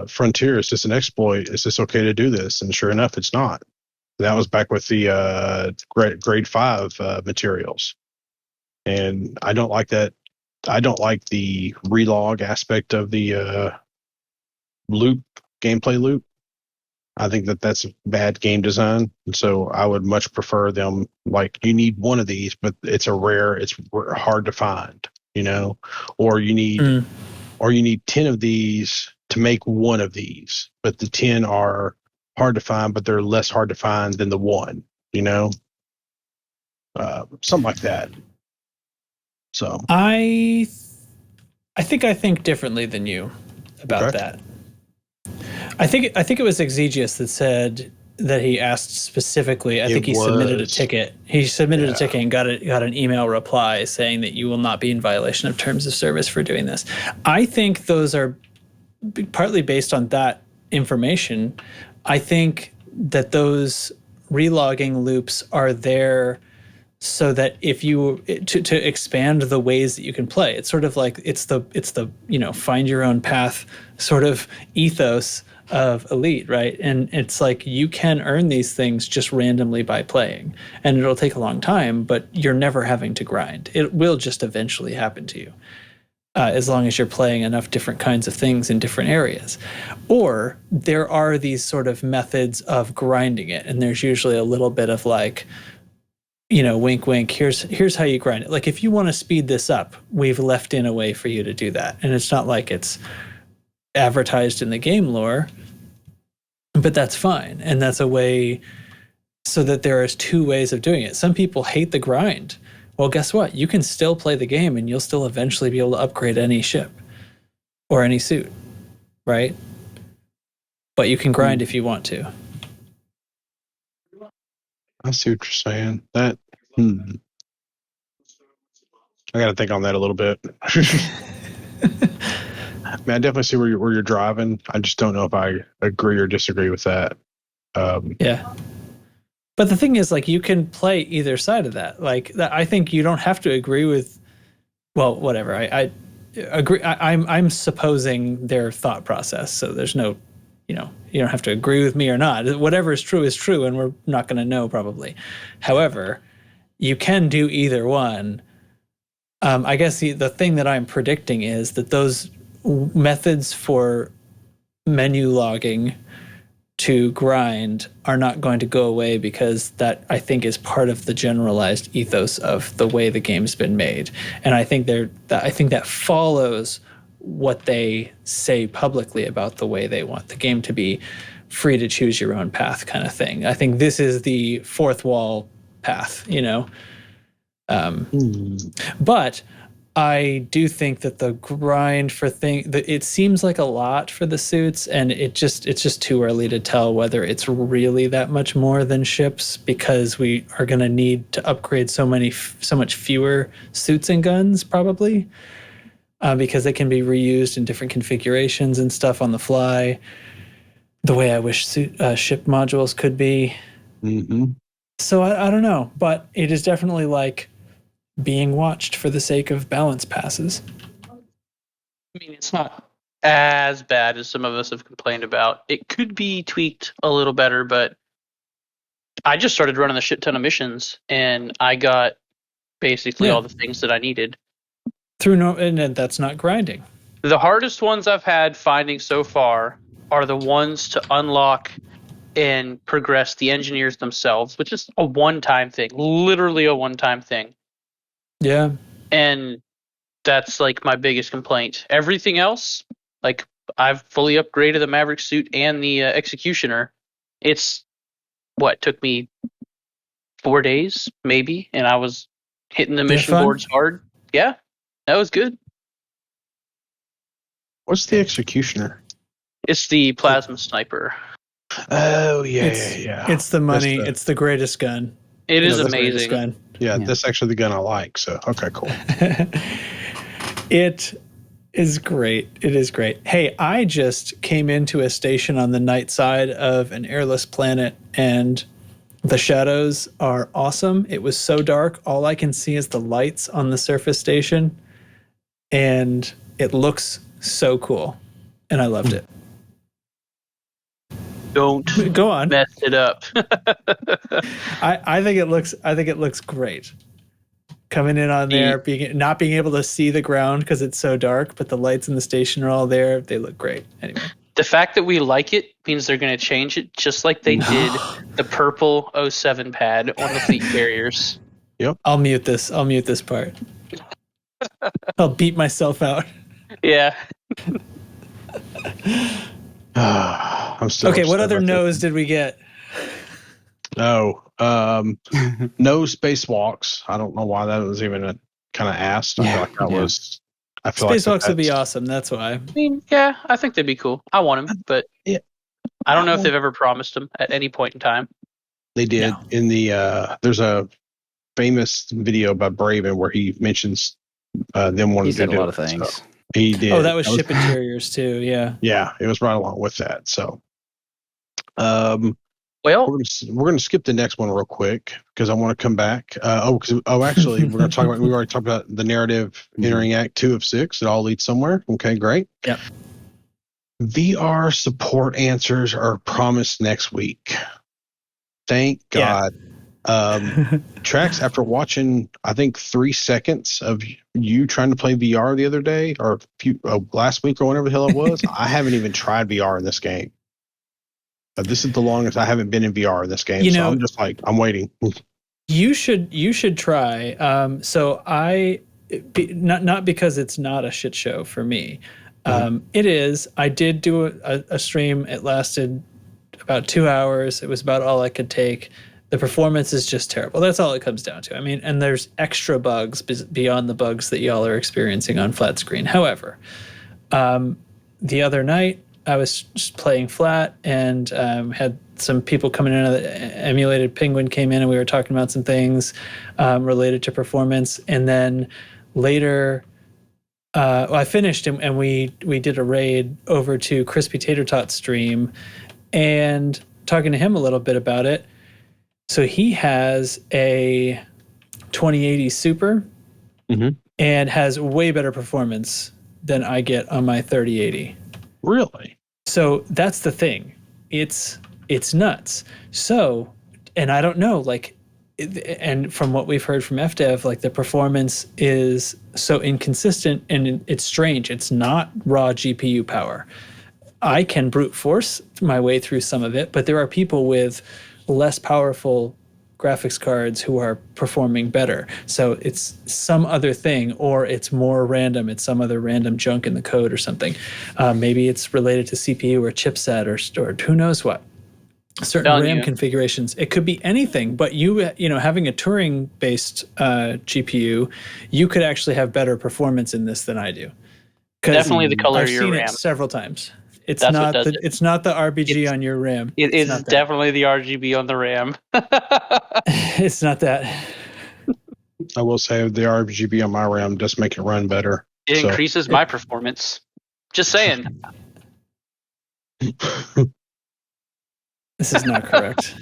Frontier, is this an exploit? Is this okay to do this? And sure enough, it's not. That was back with the grade 5 materials. And I don't like that. I don't like the relog aspect of the gameplay loop. I think that's bad game design. And so I would much prefer them, like, you need one of these, but it's hard to find, or you need 10 of these to make one of these, but the 10 are hard to find, but they're less hard to find than the one, something like that. So I think differently than you about that. I think it was Exegius that said that he asked specifically. I think he submitted a ticket. He submitted a ticket and got an email reply saying that you will not be in violation of terms of service for doing this. I think those are partly based on that information. I think that those relogging loops are there so that if you to expand the ways that you can play. It's sort of like it's the find your own path sort of ethos of Elite, right? And it's like you can earn these things just randomly by playing, and it'll take a long time, but you're never having to grind. It will just eventually happen to you, as long as you're playing enough different kinds of things in different areas. Or there are these sort of methods of grinding it, and there's usually a little bit of like, wink, wink, here's how you grind it. Like if you want to speed this up, we've left in a way for you to do that. And it's not like it's advertised in the game lore, but that's fine. And that's a way so that there is two ways of doing it. Some people hate the grind. Well, guess what? You can still play the game and you'll still eventually be able to upgrade any ship or any suit, right? But you can grind if you want to. I see what you're saying. I got to think on that a little bit. I definitely see where you're driving. I just don't know if I agree or disagree with that. Yeah. But the thing is, like, you can play either side of that. Like, I think you don't have to agree with, well, whatever. I agree. I'm supposing their thought process. So there's no, you don't have to agree with me or not. Whatever is true, and we're not going to know probably. However, you can do either one. I guess the thing that I'm predicting is that those methods for menu logging to grind are not going to go away, because that, I think, is part of the generalized ethos of the way the game's been made. And I think that follows what they say publicly about the way they want the game to be free to choose your own path kind of thing. I think this is the fourth wall path, But I do think that the grind for it seems like a lot for the suits, and it's just too early to tell whether it's really that much more than ships, because we are going to need to upgrade so much fewer suits and guns probably, because they can be reused in different configurations and stuff on the fly, the way I wish ship modules could be. Mm-hmm. So I don't know, but it is definitely like being watched for the sake of balance passes. I mean, it's not as bad as some of us have complained about. It could be tweaked a little better, but I just started running a shit ton of missions, and I got basically all the things that I needed. And that's not grinding. The hardest ones I've had finding so far are the ones to unlock and progress the engineers themselves, which is a one-time thing, literally a one-time thing. Yeah. And that's like my biggest complaint. Everything else, like I've fully upgraded the Maverick suit and the Executioner. It's took me 4 days maybe, and I was hitting the mission boards hard. Yeah, that was good. What's the Executioner? It's the plasma sniper. Oh yeah. It's the money. It's the greatest gun. It is amazing. Gun. Yeah, that's actually the gun I like. So okay, cool. It is great. It is great. Hey, I just came into a station on the night side of an airless planet, and the shadows are awesome. It was so dark. All I can see is the lights on the surface station, and it looks so cool, and I loved it. Don't go on, mess it up. I think it looks great. Coming in on there, not being able to see the ground because it's so dark, but the lights in the station are all there. They look great. Anyway, the fact that we like it means they're going to change it, just like they did the purple 07 pad on the fleet carriers. Yep. I'll mute this part. I'll beat myself out. Yeah. I'm still okay. What other no's did we get? No, no spacewalks. I don't know why that was even kind of asked. I feel like that was. I feel spacewalks would be awesome. That's why. I mean, yeah, I think they'd be cool. I want them, but I don't know if they've ever promised them at any point in time. They did in the. There's a famous video by Braven where he mentions them wanting to do a lot of things. So he did. Oh, that was ship interiors too. Yeah. Yeah, it was right along with that. So, well, we're gonna skip the next one real quick because I want to come back. Actually, we're gonna talk about. We already talked about the narrative entering Act 2 of 6. It all leads somewhere. Okay, great. Yep. VR support answers are promised next week. Thank God. Trax, after watching, I think 3 seconds of you trying to play VR the other day or last week or whenever the hell it was, I haven't even tried VR in this game. This is the longest I haven't been in VR in this game. So I'm just like, I'm waiting. You should try. So not because it's not a shit show for me. It is. I did do a stream. It lasted about 2 hours. It was about all I could take. The performance is just terrible. That's all it comes down to. I mean, and there's extra bugs beyond the bugs that y'all are experiencing on flat screen. However, the other night I was just playing flat and had some people coming in. The emulated Penguin came in and we were talking about some things related to performance. And then later, I finished and we did a raid over to Crispy Tater Tot stream and talking to him a little bit about it. So he has a 2080 Super and has way better performance than I get on my 3080. Really? So that's the thing. It's nuts. So, and I don't know, and from what we've heard from fDev, the performance is so inconsistent and it's strange. It's not raw GPU power. I can brute force my way through some of it, but there are people with less powerful graphics cards who are performing better. So it's some other thing, or it's more random. It's some other random junk in the code or something. Maybe it's related to CPU or chipset or who knows what. Certain RAM configurations. It could be anything, but you having a Turing-based GPU, you could actually have better performance in this than I do. Definitely the color I've of your seen RAM. It several times. It's not the RGB on your RAM. It is definitely the RGB on the RAM. It's not that. I will say the RGB on my RAM does make it run better. It increases my performance. Just saying. This is not correct.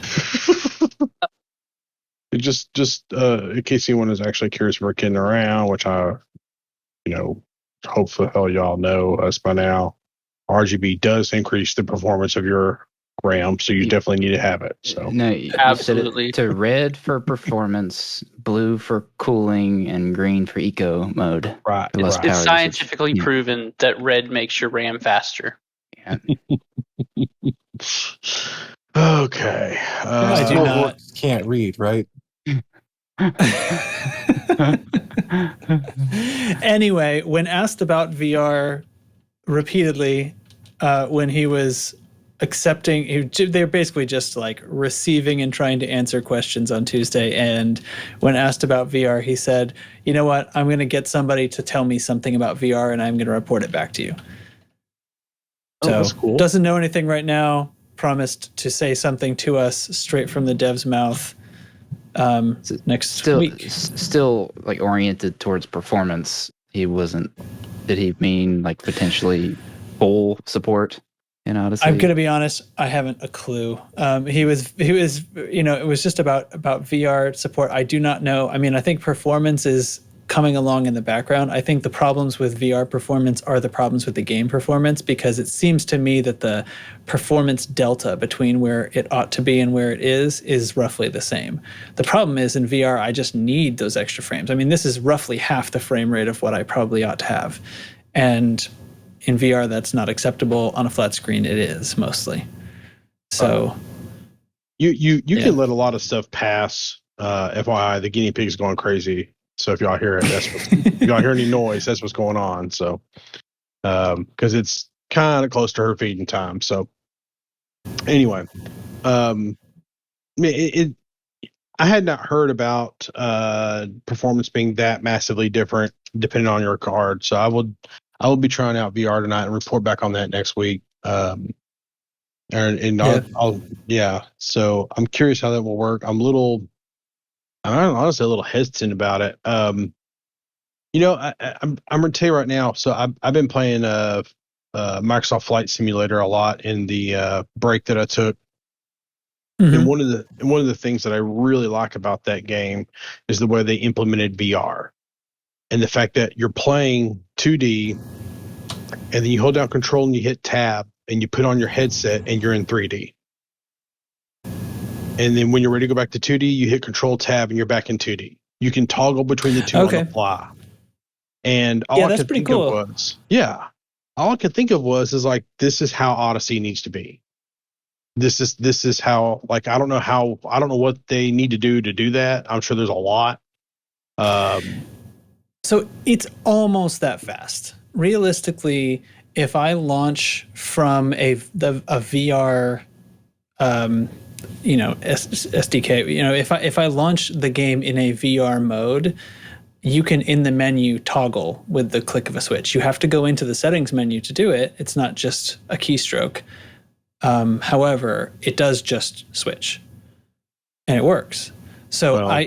It just in case anyone is actually curious, we're kidding around, which I, hopefully y'all know us by now. RGB does increase the performance of your RAM, so you definitely need to have it. So no, you Absolutely. set it to red for performance, blue for cooling, and green for eco mode. right, For less right. It's power scientifically usage. proven that red makes your RAM faster. Yeah. Okay. I do not. Can't read, right? Anyway, when asked about VR repeatedly, when he was accepting, they're basically just like receiving and trying to answer questions on Tuesday. And when asked about VR, he said, "You know what? I'm going to get somebody to tell me something about VR, and I'm going to report it back to you." So that's cool. Doesn't know anything right now. Promised to say something to us straight from the dev's mouth next week. Still like oriented towards performance. He wasn't. Did he mean like potentially full support in Odyssey? I'm going to be honest. I haven't a clue. He was. It was just about VR support. I do not know. I mean, I think performance is coming along in the background. I think the problems with VR performance are the problems with the game performance, because it seems to me that the performance delta between where it ought to be and where it is roughly the same. The problem is in VR, I just need those extra frames. I mean, this is roughly half the frame rate of what I probably ought to have. And in VR, that's not acceptable. On a flat screen, it is mostly. So you can let a lot of stuff pass. FYI, the guinea pig's going crazy. So if y'all hear it, if y'all hear any noise, that's what's going on. So, because it's kind of close to her feeding time. So, anyway, I had not heard about performance being that massively different depending on your card. So I will be trying out VR tonight and report back on that next week. So I'm curious how that will work. I'm honestly a little hesitant about it. I'm going to tell you right now. So I've been playing Microsoft Flight Simulator a lot in the break that I took. Mm-hmm. And one of the things that I really like about that game is the way they implemented VR, and the fact that you're playing 2D, and then you hold down control and you hit tab and you put on your headset and you're in 3D. And then when you're ready to go back to 2D, you hit control tab and you're back in 2D. You can toggle between the two on the fly. And all I could think of was like, this is how Odyssey needs to be. This is how, like, I don't know what they need to do that. I'm sure there's a lot. So it's almost that fast. Realistically, if I launch from a VR, SDK, if I launch the game in a VR mode, you can in the menu toggle with the click of a switch. You have to go into the settings menu to do it. It's not just a keystroke. However, it does just switch, and it works. So I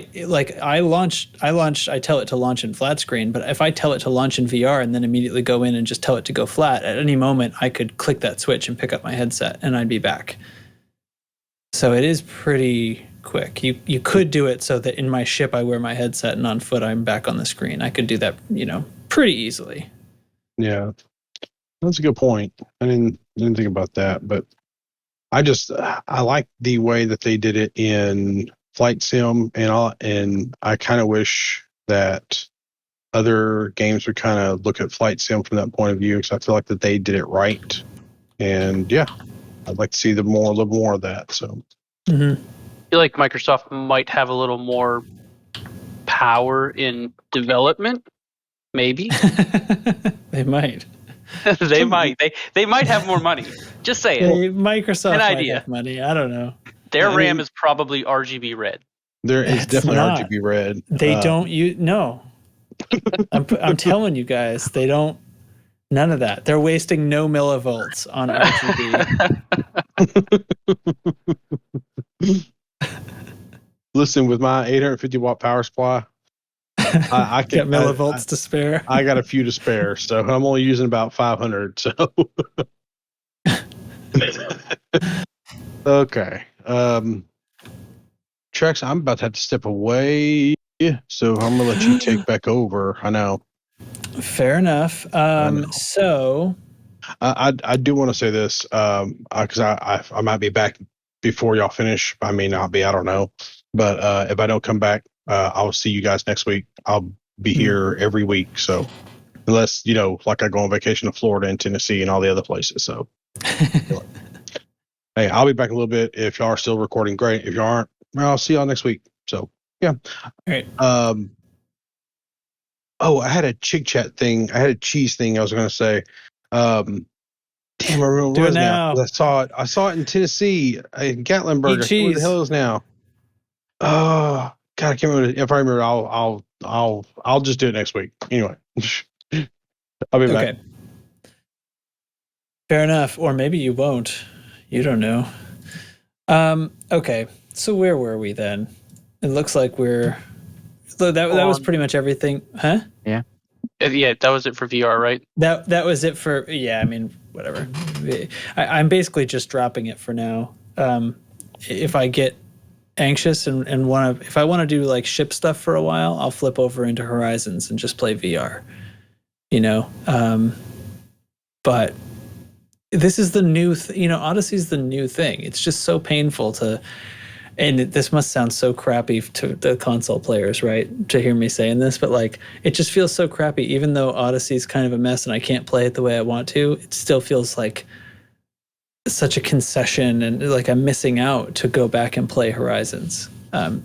tell it to launch in flat screen, but if I tell it to launch in VR and then immediately go in and just tell it to go flat, at any moment I could click that switch and pick up my headset and I'd be back. So it is pretty quick. You could do it so that in my ship I wear my headset and on foot I'm back on the screen. I could do that, pretty easily. Yeah, that's a good point. I didn't think about that, but I like the way that they did it in Flight Sim, and I kind of wish that other games would kind of look at Flight Sim from that point of view, because I feel like that they did it right. And yeah, I'd like to see a little more of that. So I feel like Microsoft might have a little more power in development. Maybe they might. They might have more money. Just say it. Microsoft might have money. I don't know. Their RAM is probably RGB red. There is definitely RGB red. They don't use no. I'm telling you guys, they don't. None of that. They're wasting no millivolts on RGB. Listen, with my 850 watt power supply, I can get millivolts to spare. I got a few to spare, so I'm only using about 500. So okay, Trex, I'm about to have to step away, so I'm gonna let you take back over. I know. Fair enough. So I do want to say this because I might be back before y'all finish. I may not be. I don't know. But if I don't come back, I'll see you guys next week. I'll be here every week. So unless like I go on vacation to Florida and Tennessee and all the other places. So hey, I'll be back a little bit. If y'all are still recording, great. If you aren't, well, I'll see y'all next week. So yeah. All right. Oh, I had a chick chat thing. I had a cheese thing I was going to say. Damn, I remember what it was now. I saw it in Tennessee, in Gatlinburg. I forget where the hell it is now. Oh, God, I can't remember. If I remember, I'll just do it next week. Anyway, I'll be back. Okay. Fair enough. Or maybe you won't. You don't know. Okay. So where were we then? It looks like that was pretty much everything. Huh? Yeah, that was it for VR, right? That was it for, I mean, whatever. I'm basically just dropping it for now. If I get anxious and if I want to do like ship stuff for a while, I'll flip over into Horizons and just play VR, but this is the new Odyssey's the new thing. It's just so painful and this must sound so crappy to the console players, right, to hear me saying this, but like it just feels so crappy. Even though Odyssey's kind of a mess and I can't play it the way I want to, it still feels like such a concession and like I'm missing out to go back and play Horizons,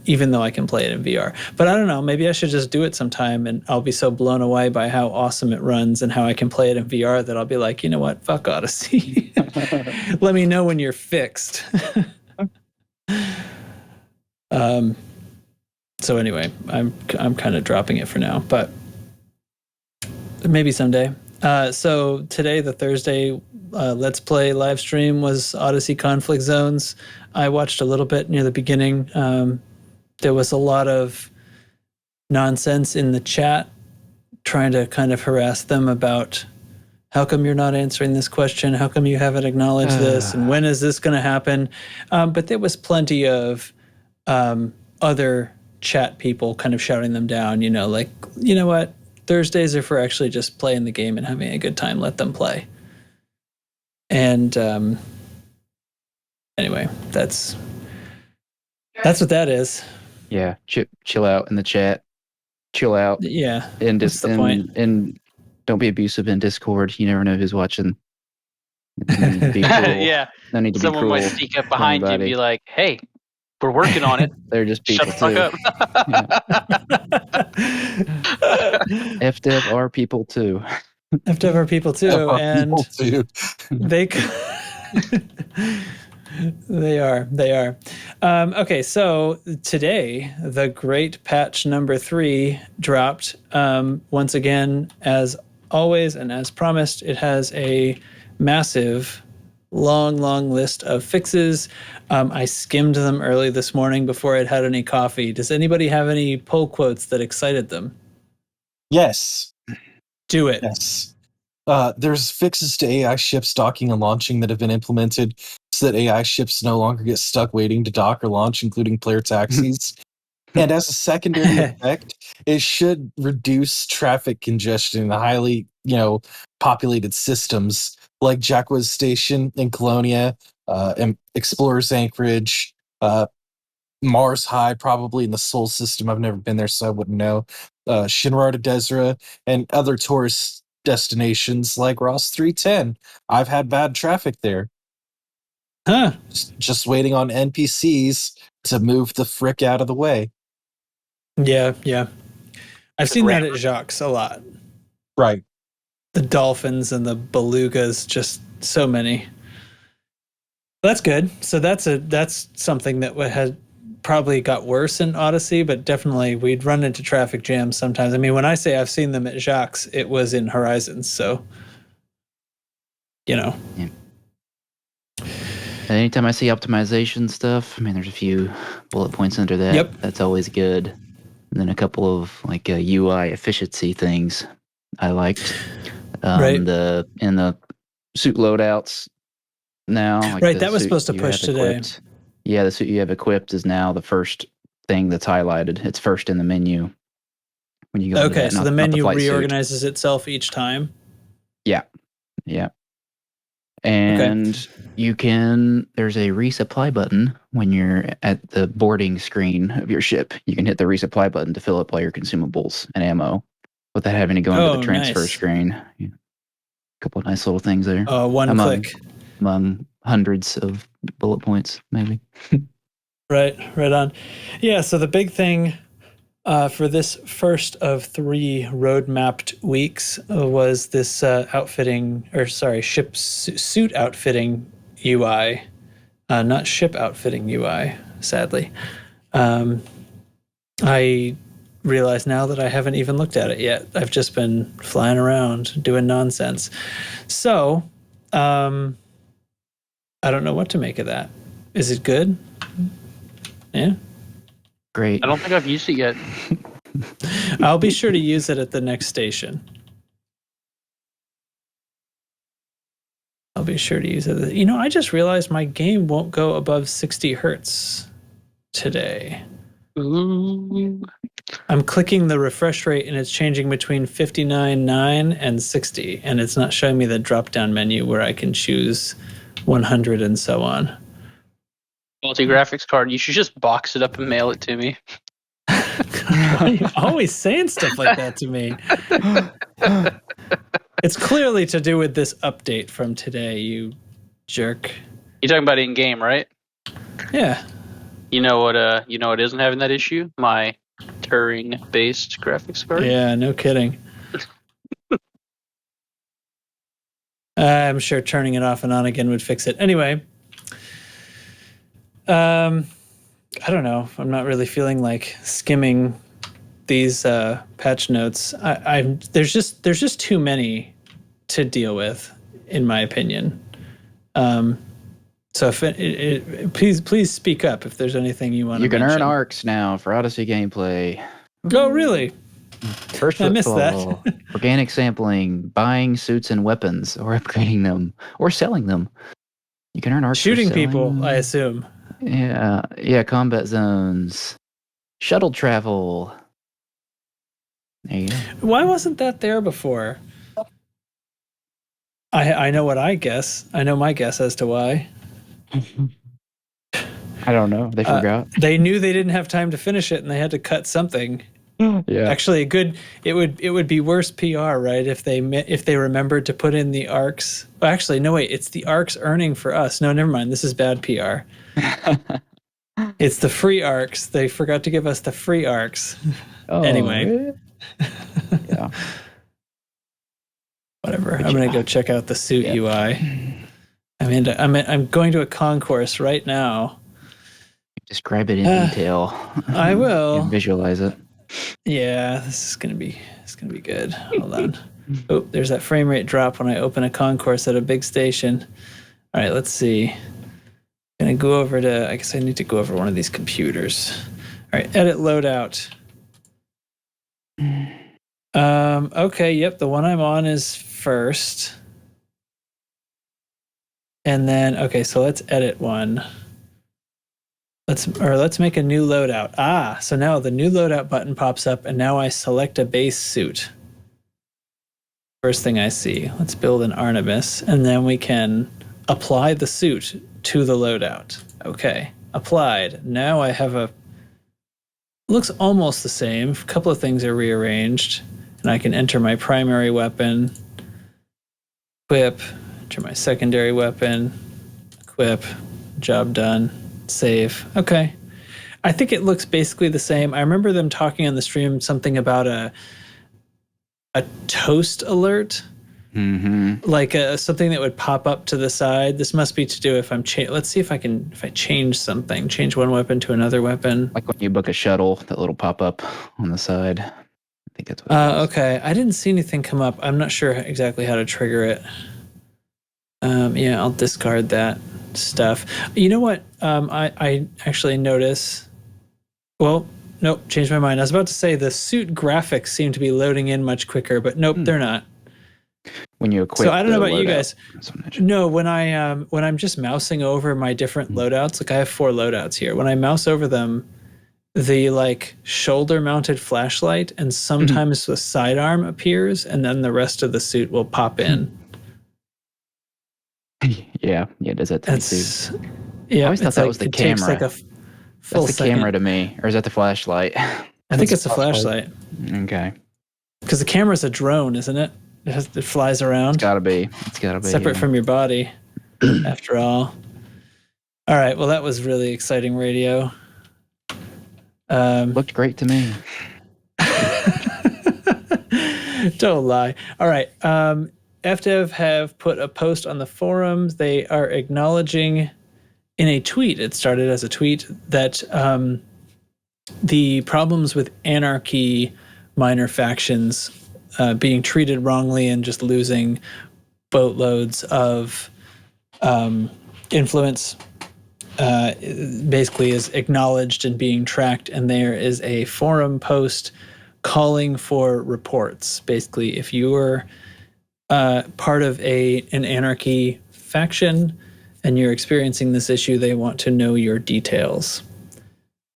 even though I can play it in VR. But I don't know, maybe I should just do it sometime and I'll be so blown away by how awesome it runs and how I can play it in VR that I'll be like, you know what, fuck Odyssey. Let me know when you're fixed. So anyway, I'm kind of dropping it for now, but maybe someday. So today, the Thursday Let's Play live stream was Odyssey Conflict Zones. I watched a little bit near the beginning. There was a lot of nonsense in the chat trying to kind of harass them about how come you're not answering this question? How come you haven't acknowledged this? And when is this going to happen? But there was plenty of other chat people kind of shouting them down, like, you know what? Thursdays are for actually just playing the game and having a good time. Let them play. And anyway, that's what that is. Yeah, chill out in the chat. Chill out. Yeah, and that's the point. And don't be abusive in Discord. You never know who's watching. No need to be cruel. Yeah, no need to someone be cruel. might sneak up behind you and be like, "Hey, we're working on it." They're just people Shut the fuck up. fDev are people too. fDev are people too, and they are. Okay, so today the great patch number 3 dropped. Once again, as always and as promised, it has a massive long list of fixes. I skimmed them early this morning before I'd had any coffee. Does anybody have any pull quotes that excited them? Yes. Do it. Yes. There's fixes to AI ships docking and launching that have been implemented so that AI ships no longer get stuck waiting to dock or launch, including player taxis. And as a secondary effect, it should reduce traffic congestion in the highly, populated systems like Jackwa's Station in Colonia, and Explorer's Anchorage, Mars High, probably in the Sol system. I've never been there, so I wouldn't know. Shinra to Desra, and other tourist destinations like Ross 310. I've had bad traffic there. Huh. Just waiting on NPCs to move the frick out of the way. Yeah. I've seen that at Jacques a lot. Right. The dolphins and the belugas, just so many. That's good. So that's something that had probably got worse in Odyssey, but definitely we'd run into traffic jams sometimes. I mean, when I say I've seen them at Jacques, it was in Horizons, so Yeah. Anytime I see optimization stuff, I mean, there's a few bullet points under that. Yep. That's always good. And then a couple of like UI efficiency things I liked. Right. In the suit loadouts now. Like right, that was supposed to push today. Yeah, the suit you have equipped is now the first thing that's highlighted. It's first in the menu when you go. Okay, that, so not, the menu not the reorganizes itself each time. Yeah. And you can, there's a resupply button when you're at the boarding screen of your ship. You can hit the resupply button to fill up all your consumables and ammo without having to go into the transfer screen. Yeah. A couple of nice little things there. One click. Among hundreds of bullet points, maybe. Right on. Yeah, so the big thing for this first of 3 road-mapped weeks was this ship suit outfitting UI, not ship outfitting UI, sadly. I realize now that I haven't even looked at it yet. I've just been flying around doing nonsense. So, I don't know what to make of that. Is it good? Yeah. Great. I don't think I've used it yet. I'll be sure to use it at the next station. I just realized my game won't go above 60 hertz today. Ooh. I'm clicking the refresh rate and it's changing between 59.9 and 60, and it's not showing me the drop-down menu where I can choose 100 and so on. Multi-graphics card. You should just box it up and mail it to me. Why are you always saying stuff like that to me? It's clearly to do with this update from today, you jerk. You're talking about in-game, right? Yeah. You know what isn't having that issue? My Turing-based graphics card. Yeah, no kidding. I'm sure turning it off and on again would fix it. Anyway, I don't know. I'm not really feeling like skimming these patch notes. There's just too many to deal with, in my opinion. So if please speak up if there's anything you want to mention. You can earn arcs now for Odyssey gameplay. Oh, really? First I missed that. Organic sampling, buying suits and weapons, or upgrading them, or selling them. You can earn arcs shooting for selling people, them. I assume. Yeah, combat zones, shuttle travel. There you go. Why wasn't that there before? I know what I guess. I know my guess as to why. I don't know. They forgot. They knew they didn't have time to finish it, and they had to cut something. Yeah. Actually, it would be worse PR, right? If they remembered to put in the arcs. Well, actually, no wait. It's the arcs earning for us. No, never mind. This is bad PR. It's the free arcs. They forgot to give us the free arcs. Oh, anyway. Really? Yeah. Whatever. I'm gonna go check out the suit UI. I'm going to a concourse right now. Describe it in detail. I will. Visualize it. Yeah, this is gonna be good. Hold on. Oh, there's that frame rate drop when I open a concourse at a big station. All right, let's see. I'm gonna go over to. I guess I need to go over one of these computers. All right, edit loadout. Okay, yep, the one I'm on is first. And then, okay, so let's edit one. Let's make a new loadout. So now the new loadout button pops up, and now I select a base suit. First thing I see. Let's build an Artemis, and then we can apply the suit to the loadout. Okay, applied. Now I have looks almost the same. A couple of things are rearranged, and I can enter my primary weapon, equip, enter my secondary weapon, equip, job done, save. Okay. I think it looks basically the same. I remember them talking on the stream something about a toast alert. Mm-hmm. Like something that would pop up to the side. This must be to do if I'm let's see if I change something, change one weapon to another weapon. Like when you book a shuttle, that little pop up on the side. I think that's what it is. Okay. I didn't see anything come up. I'm not sure exactly how to trigger it. Yeah, I'll discard that stuff. You know what? I actually notice. Well, nope, changed my mind. I was about to say the suit graphics seem to be loading in much quicker, but nope, they're not. When you equip. So I don't know about you guys. No, when I'm just mousing over my different loadouts, like I have 4 loadouts here. When I mouse over them, the like shoulder mounted flashlight and sometimes the sidearm appears, and then the rest of the suit will pop in. Yeah, it does that to me too. Yeah, I always thought that was the it takes camera. like a full That's the second. camera to me, or is that the flashlight? I think it's a flashlight. Okay, because the camera's a drone, isn't it? It flies around. it's gotta be. It's gotta be separate from your body. After all. All right. Well, that was really exciting radio. Looked great to me. Don't lie. All right. fDev have put a post on the forums. They are acknowledging in a tweet, it started as a tweet, that the problems with Anarchy minor factions being treated wrongly and just losing boatloads of influence basically is acknowledged and being tracked. And there is a forum post calling for reports. Basically, if you're part of an Anarchy faction and you're experiencing this issue, they want to know your details.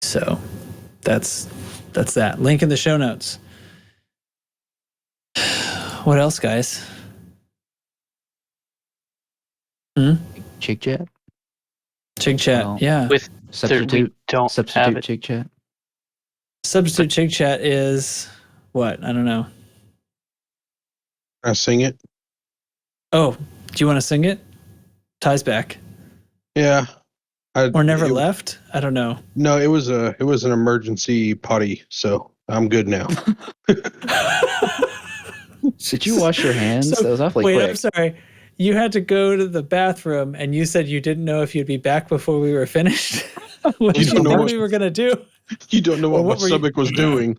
So that's that. Link in the show notes. What else, guys? Chig chat. Chig chat, Well, yeah. With Substitute. we don't have Substitute it. Chig chat. Substitute Chig chat is what? I don't know. I sing it. Oh, do you want to sing it? Ty's back. Yeah. Or never left? I don't know. No, it was an emergency potty, so I'm good now. Did you wash your hands? So, That was awfully wait, quick. I'm sorry. You had to go to the bathroom, and you said you didn't know if you'd be back before we were finished. What did you know we were going to do? You don't know what my stomach was doing.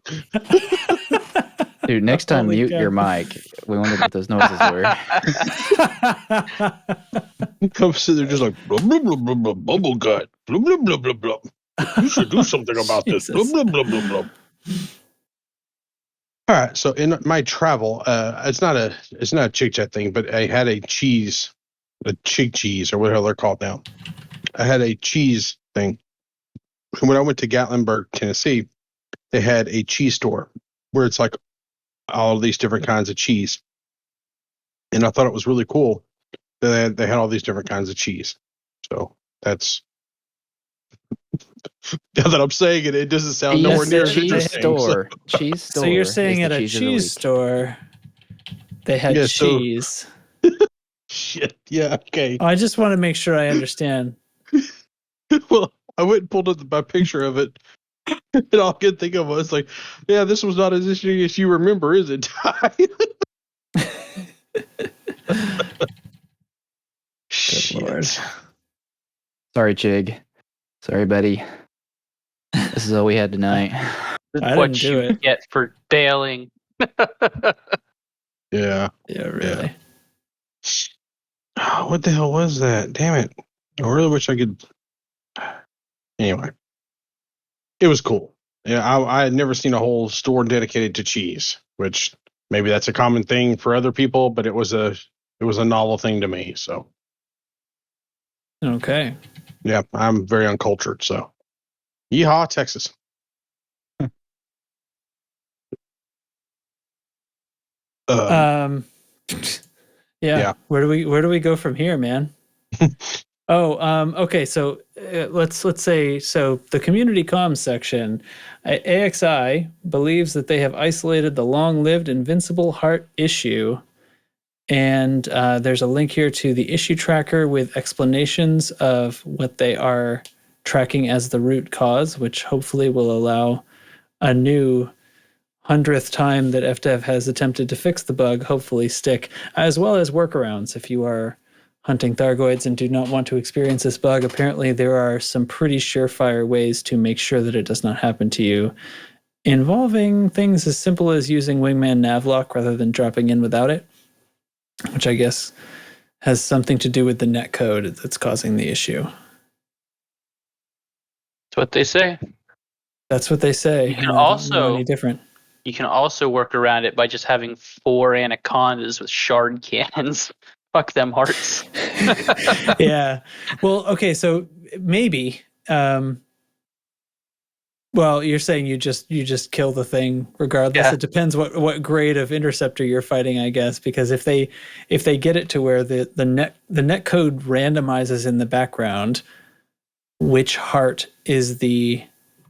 Dude, next time Holy mute cow. your mic. We wondered what those noises were. I'm sitting there just like blah blah blah blah blah bubble gut blah blah blah blah blah. You should do something about this. Blah Jesus. blah blah blah blah. All right, so in my travel, it's not a Chick Chat thing, but I had a cheese, a Chig cheese or whatever they're called now. I had a cheese thing. And when I went to Gatlinburg, Tennessee, they had a cheese store where it's like all of these different kinds of cheese, and I thought it was really cool that they had all these different kinds of cheese. So that's now that I'm saying it, it doesn't sound nowhere near as cheese interesting. store. Cheese store. So you're saying is at the a cheese of the cheese week. store, they had Yeah, so- cheese. Shit. Yeah. Okay. I just want to make sure I understand. Well, I went and pulled up my picture of it, and all I could think of was like, yeah, this was not as interesting as you remember, is it? Shit. Lord. Sorry, Chig. Sorry, buddy. This is all we had tonight. I What didn't do you it. get for bailing. Yeah. Yeah, really. Oh, what the hell was that? Damn it. I really wish I could. Anyway, it was cool. Yeah, I had never seen a whole store dedicated to cheese, which maybe that's a common thing for other people, but it was a novel thing to me. So Okay. yeah, I'm very uncultured. So yeehaw, Texas. Yeah. Yeah. Where do we go from here, man? Okay. So let's say the community comms section, AXI believes that they have isolated the long-lived invincible heart issue, and there's a link here to the issue tracker with explanations of what they are tracking as the root cause, which hopefully will allow a new 100th time that fDev has attempted to fix the bug hopefully stick, as well as workarounds. If you are hunting Thargoids and do not want to experience this bug, apparently there are some pretty surefire ways to make sure that it does not happen to you, involving things as simple as using Wingman Navlock rather than dropping in without it, which I guess has something to do with the netcode that's causing the issue. That's what they say. That's what they say. You can and I don't know also- any different. You can also work around it by just having 4 anacondas with shard cannons. Fuck them hearts. Yeah. Well, okay, so maybe Well, you're saying you just kill the thing regardless. Yeah. It depends what grade of interceptor you're fighting, I guess. Because if they get it to where the net code randomizes in the background which heart is the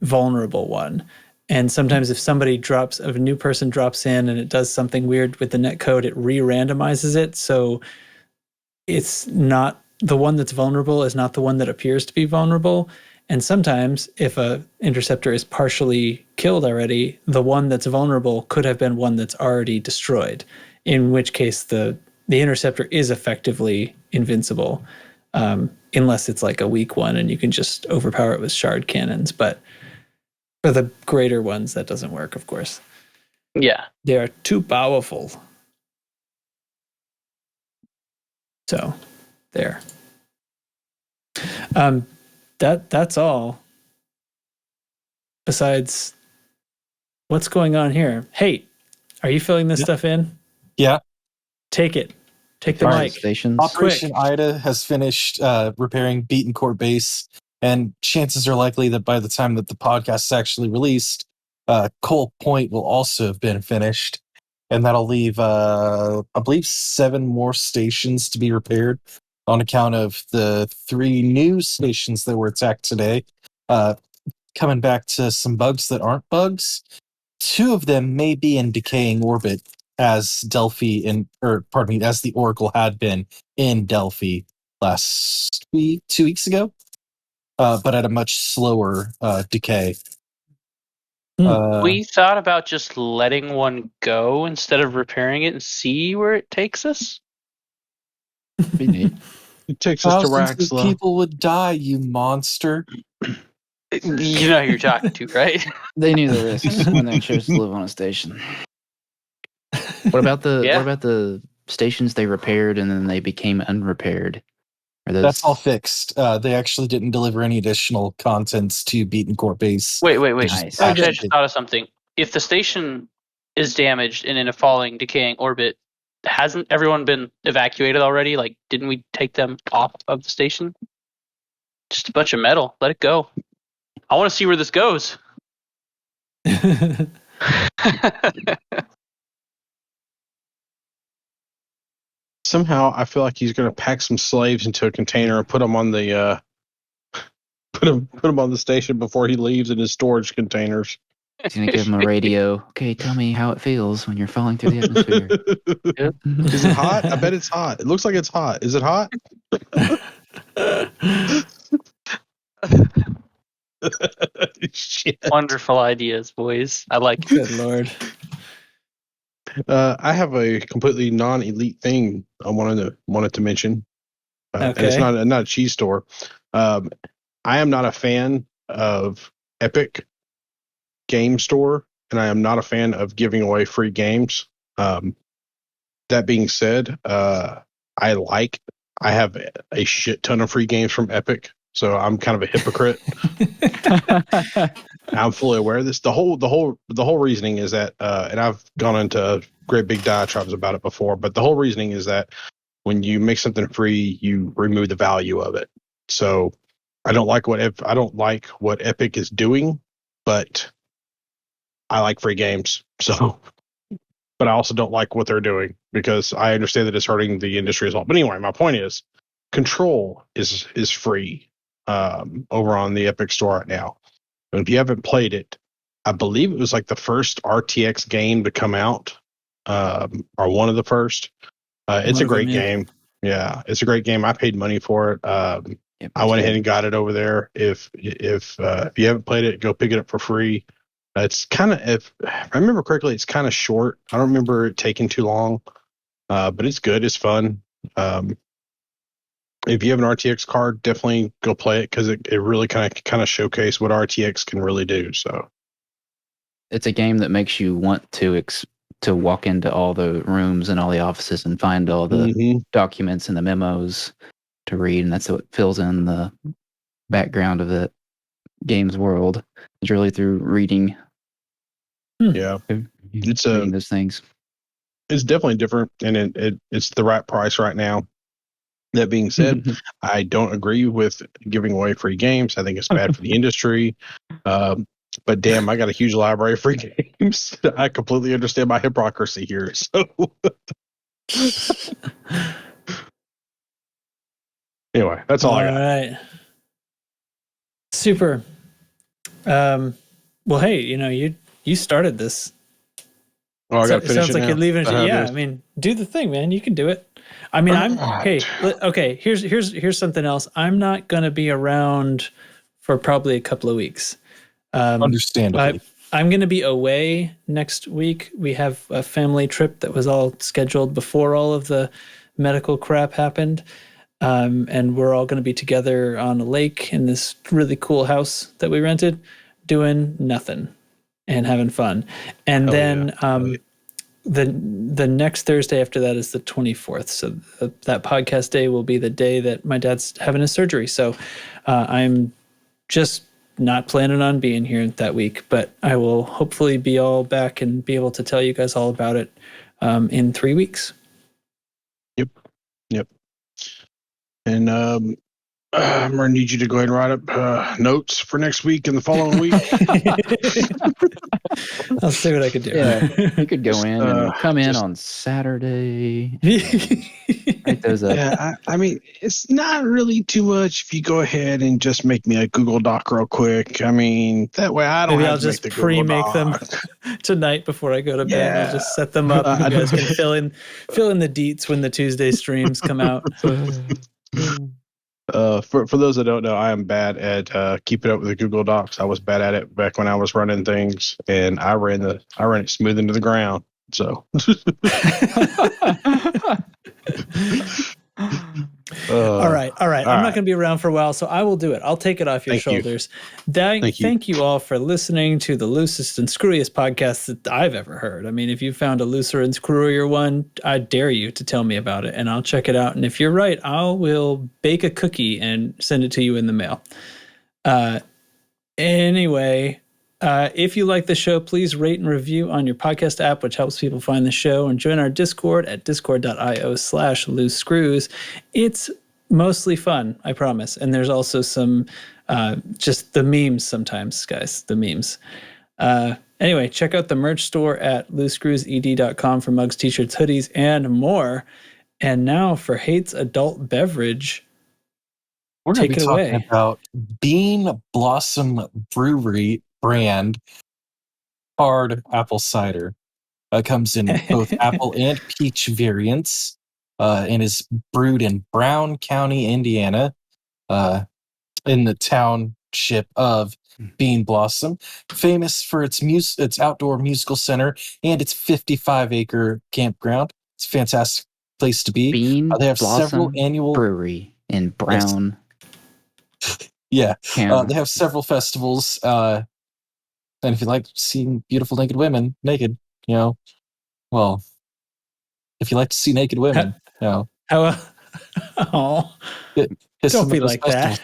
vulnerable one. And sometimes if a new person drops in and it does something weird with the net code, it re-randomizes it. So it's not the one that's vulnerable is not the one that appears to be vulnerable. And sometimes if a interceptor is partially killed already, the one that's vulnerable could have been one that's already destroyed, in which case the interceptor is effectively invincible. Unless it's like a weak one and you can just overpower it with shard cannons. But for the greater ones, that doesn't work, of course. Yeah. They are too powerful. So, there. That's all. Besides, what's going on here? Hey, are you filling this stuff in? Yeah. Take it. Take the mic. Stations. Operation Quick. Ida has finished repairing Beaten Court Base, and chances are likely that by the time that the podcast is actually released, Cole Point will also have been finished, and that'll leave, I believe, 7 more stations to be repaired on account of the 3 new stations that were attacked today. Coming back to some bugs that aren't bugs, 2 of them may be in decaying orbit, as as the Oracle had been in Delphi last week, 2 weeks ago, but at a much slower decay. We thought about just letting one go instead of repairing it and see where it takes us. Be neat. It takes us to Thousands of Raxla. people would die, you monster. You know who you're talking to, right? They knew the risks when they chose to live on a station. What about the stations they repaired and then they became unrepaired? That's all fixed. They actually didn't deliver any additional contents to Beaten Court Base. Wait. Nice. Actually, I just thought of something. If the station is damaged and in a falling, decaying orbit, hasn't everyone been evacuated already? Like, didn't we take them off of the station? Just a bunch of metal. Let it go. I want to see where this goes. Somehow, I feel like he's going to pack some slaves into a container and put them on the put them on the station before he leaves in his storage containers. He's gonna give him a radio. Okay, tell me how it feels when you're falling through the atmosphere. Is it hot? I bet it's hot. It looks like it's hot. Is it hot? Shit. Wonderful ideas, boys. I like it. Good Lord. I have a completely non-elite thing I wanted to mention. And it's not a cheese store. I am not a fan of Epic Game Store, and I am not a fan of giving away free games. That being said, I have a shit ton of free games from Epic, so I'm kind of a hypocrite. I'm fully aware of this. The whole reasoning is that, and I've gone into great big diatribes about it before, but the whole reasoning is that when you make something free, you remove the value of it. So I don't like what Epic is doing, but I like free games. So, but I also don't like what they're doing because I understand that it's hurting the industry as well. But anyway, my point is, Control is free over on the Epic Store right now. And if you haven't played it, I believe it was like the first RTX game to come out, or one of the first. It's a great game. Yeah, it's a great game. I paid money for it. I went ahead and got it over there. If you haven't played it, go pick it up for free. It's kind of, if I remember correctly, it's kind of short. I don't remember it taking too long, but it's good. It's fun. If you have an RTX card, definitely go play it because it really kind of showcase what RTX can really do. So it's a game that makes you want to walk into all the rooms and all the offices and find all the documents and the memos to read, and that's what fills in the background of the game's world. It's really through reading. Yeah, it's reading those things. It's definitely different, and it's the right price right now. That being said, I don't agree with giving away free games. I think it's bad for the industry. But damn, I got a huge library of free games. I completely understand my hypocrisy here. So anyway, that's all I got. All right. Super. Well, hey, you started this. Oh, I got to finish sounds it like now? you're leaving it. Is that how it Yeah, is? I mean, do the thing, man. You can do it. I mean, okay. Here's something else. I'm not gonna be around for probably a couple of weeks. Understandably. I'm gonna be away next week. We have a family trip that was all scheduled before all of the medical crap happened. And we're all going to be together on a lake in this really cool house that we rented, doing nothing and having fun. And then the next Thursday after that is the 24th. So that podcast day will be the day that my dad's having his surgery. So I'm just not planning on being here that week, but I will hopefully be all back and be able to tell you guys all about it in 3 weeks. Yep. And I'm going to need you to go ahead and write up notes for next week and the following week. I'll see what I can do. Yeah, you could go in and come in on Saturday. Write those up. Yeah, I mean, it's not really too much if you go ahead and just make me a Google Doc real quick. I mean, that way I don't Maybe have I'll to make just the pre-make Google them Doc. tonight before I go to bed. I'll just set them up. You guys can fill in the deets when the Tuesday streams come out. For those that don't know, I am bad at keeping up with the Google Docs. I was bad at it back when I was running things, and I ran it smooth into the ground. So, all right. I'm not going to be around for a while, so I will do it. I'll take it off your shoulders. Thank you all for listening to the loosest and screwiest podcast that I've ever heard. I mean, if you found a looser and screwier one, I dare you to tell me about it, and I'll check it out. And if you're right, I will bake a cookie and send it to you in the mail. Anyway, if you like the show, please rate and review on your podcast app, which helps people find the show, and join our Discord at discord.io/loosescrews. It's mostly fun, I promise. And there's also some just the memes sometimes, guys, the memes. Anyway, check out the merch store at loosescrewsed.com for mugs, t-shirts, hoodies, and more. And now for Hate's adult beverage, we're going to be talking away. about Bean Blossom Brewery brand hard apple cider. Comes in both apple and peach variants, and is brewed in Brown County, Indiana, in the township of Bean Blossom, famous for its outdoor musical center and its 55-acre campground. It's a fantastic place to be. Bean They have Blossom several annual brewery in Brown. Yes. County. They have several festivals. And if you like seeing beautiful naked women naked, well, if you like to see naked women, don't be like that.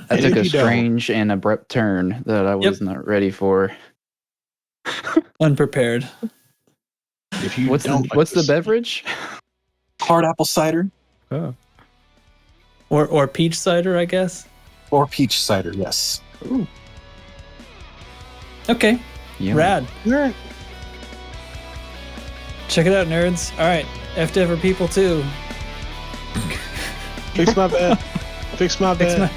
That took a strange and abrupt turn that I was not ready for. Unprepared. What's the beverage? Hard apple cider. Oh. Or peach cider, I guess. Or peach cider, yes. Ooh. Okay. Yeah. Rad. Yeah. Check it out, nerds. All right. fDev for people too. Fix my bed. Fix my bed.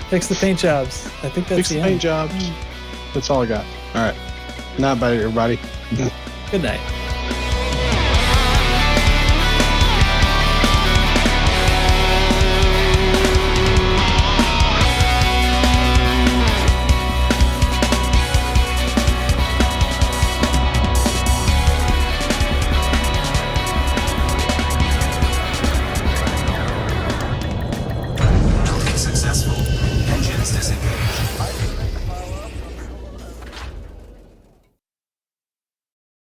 Fix the paint jobs. I think that's Fix the paint jobs. That's all I got. All right. Not bad, everybody. Good night.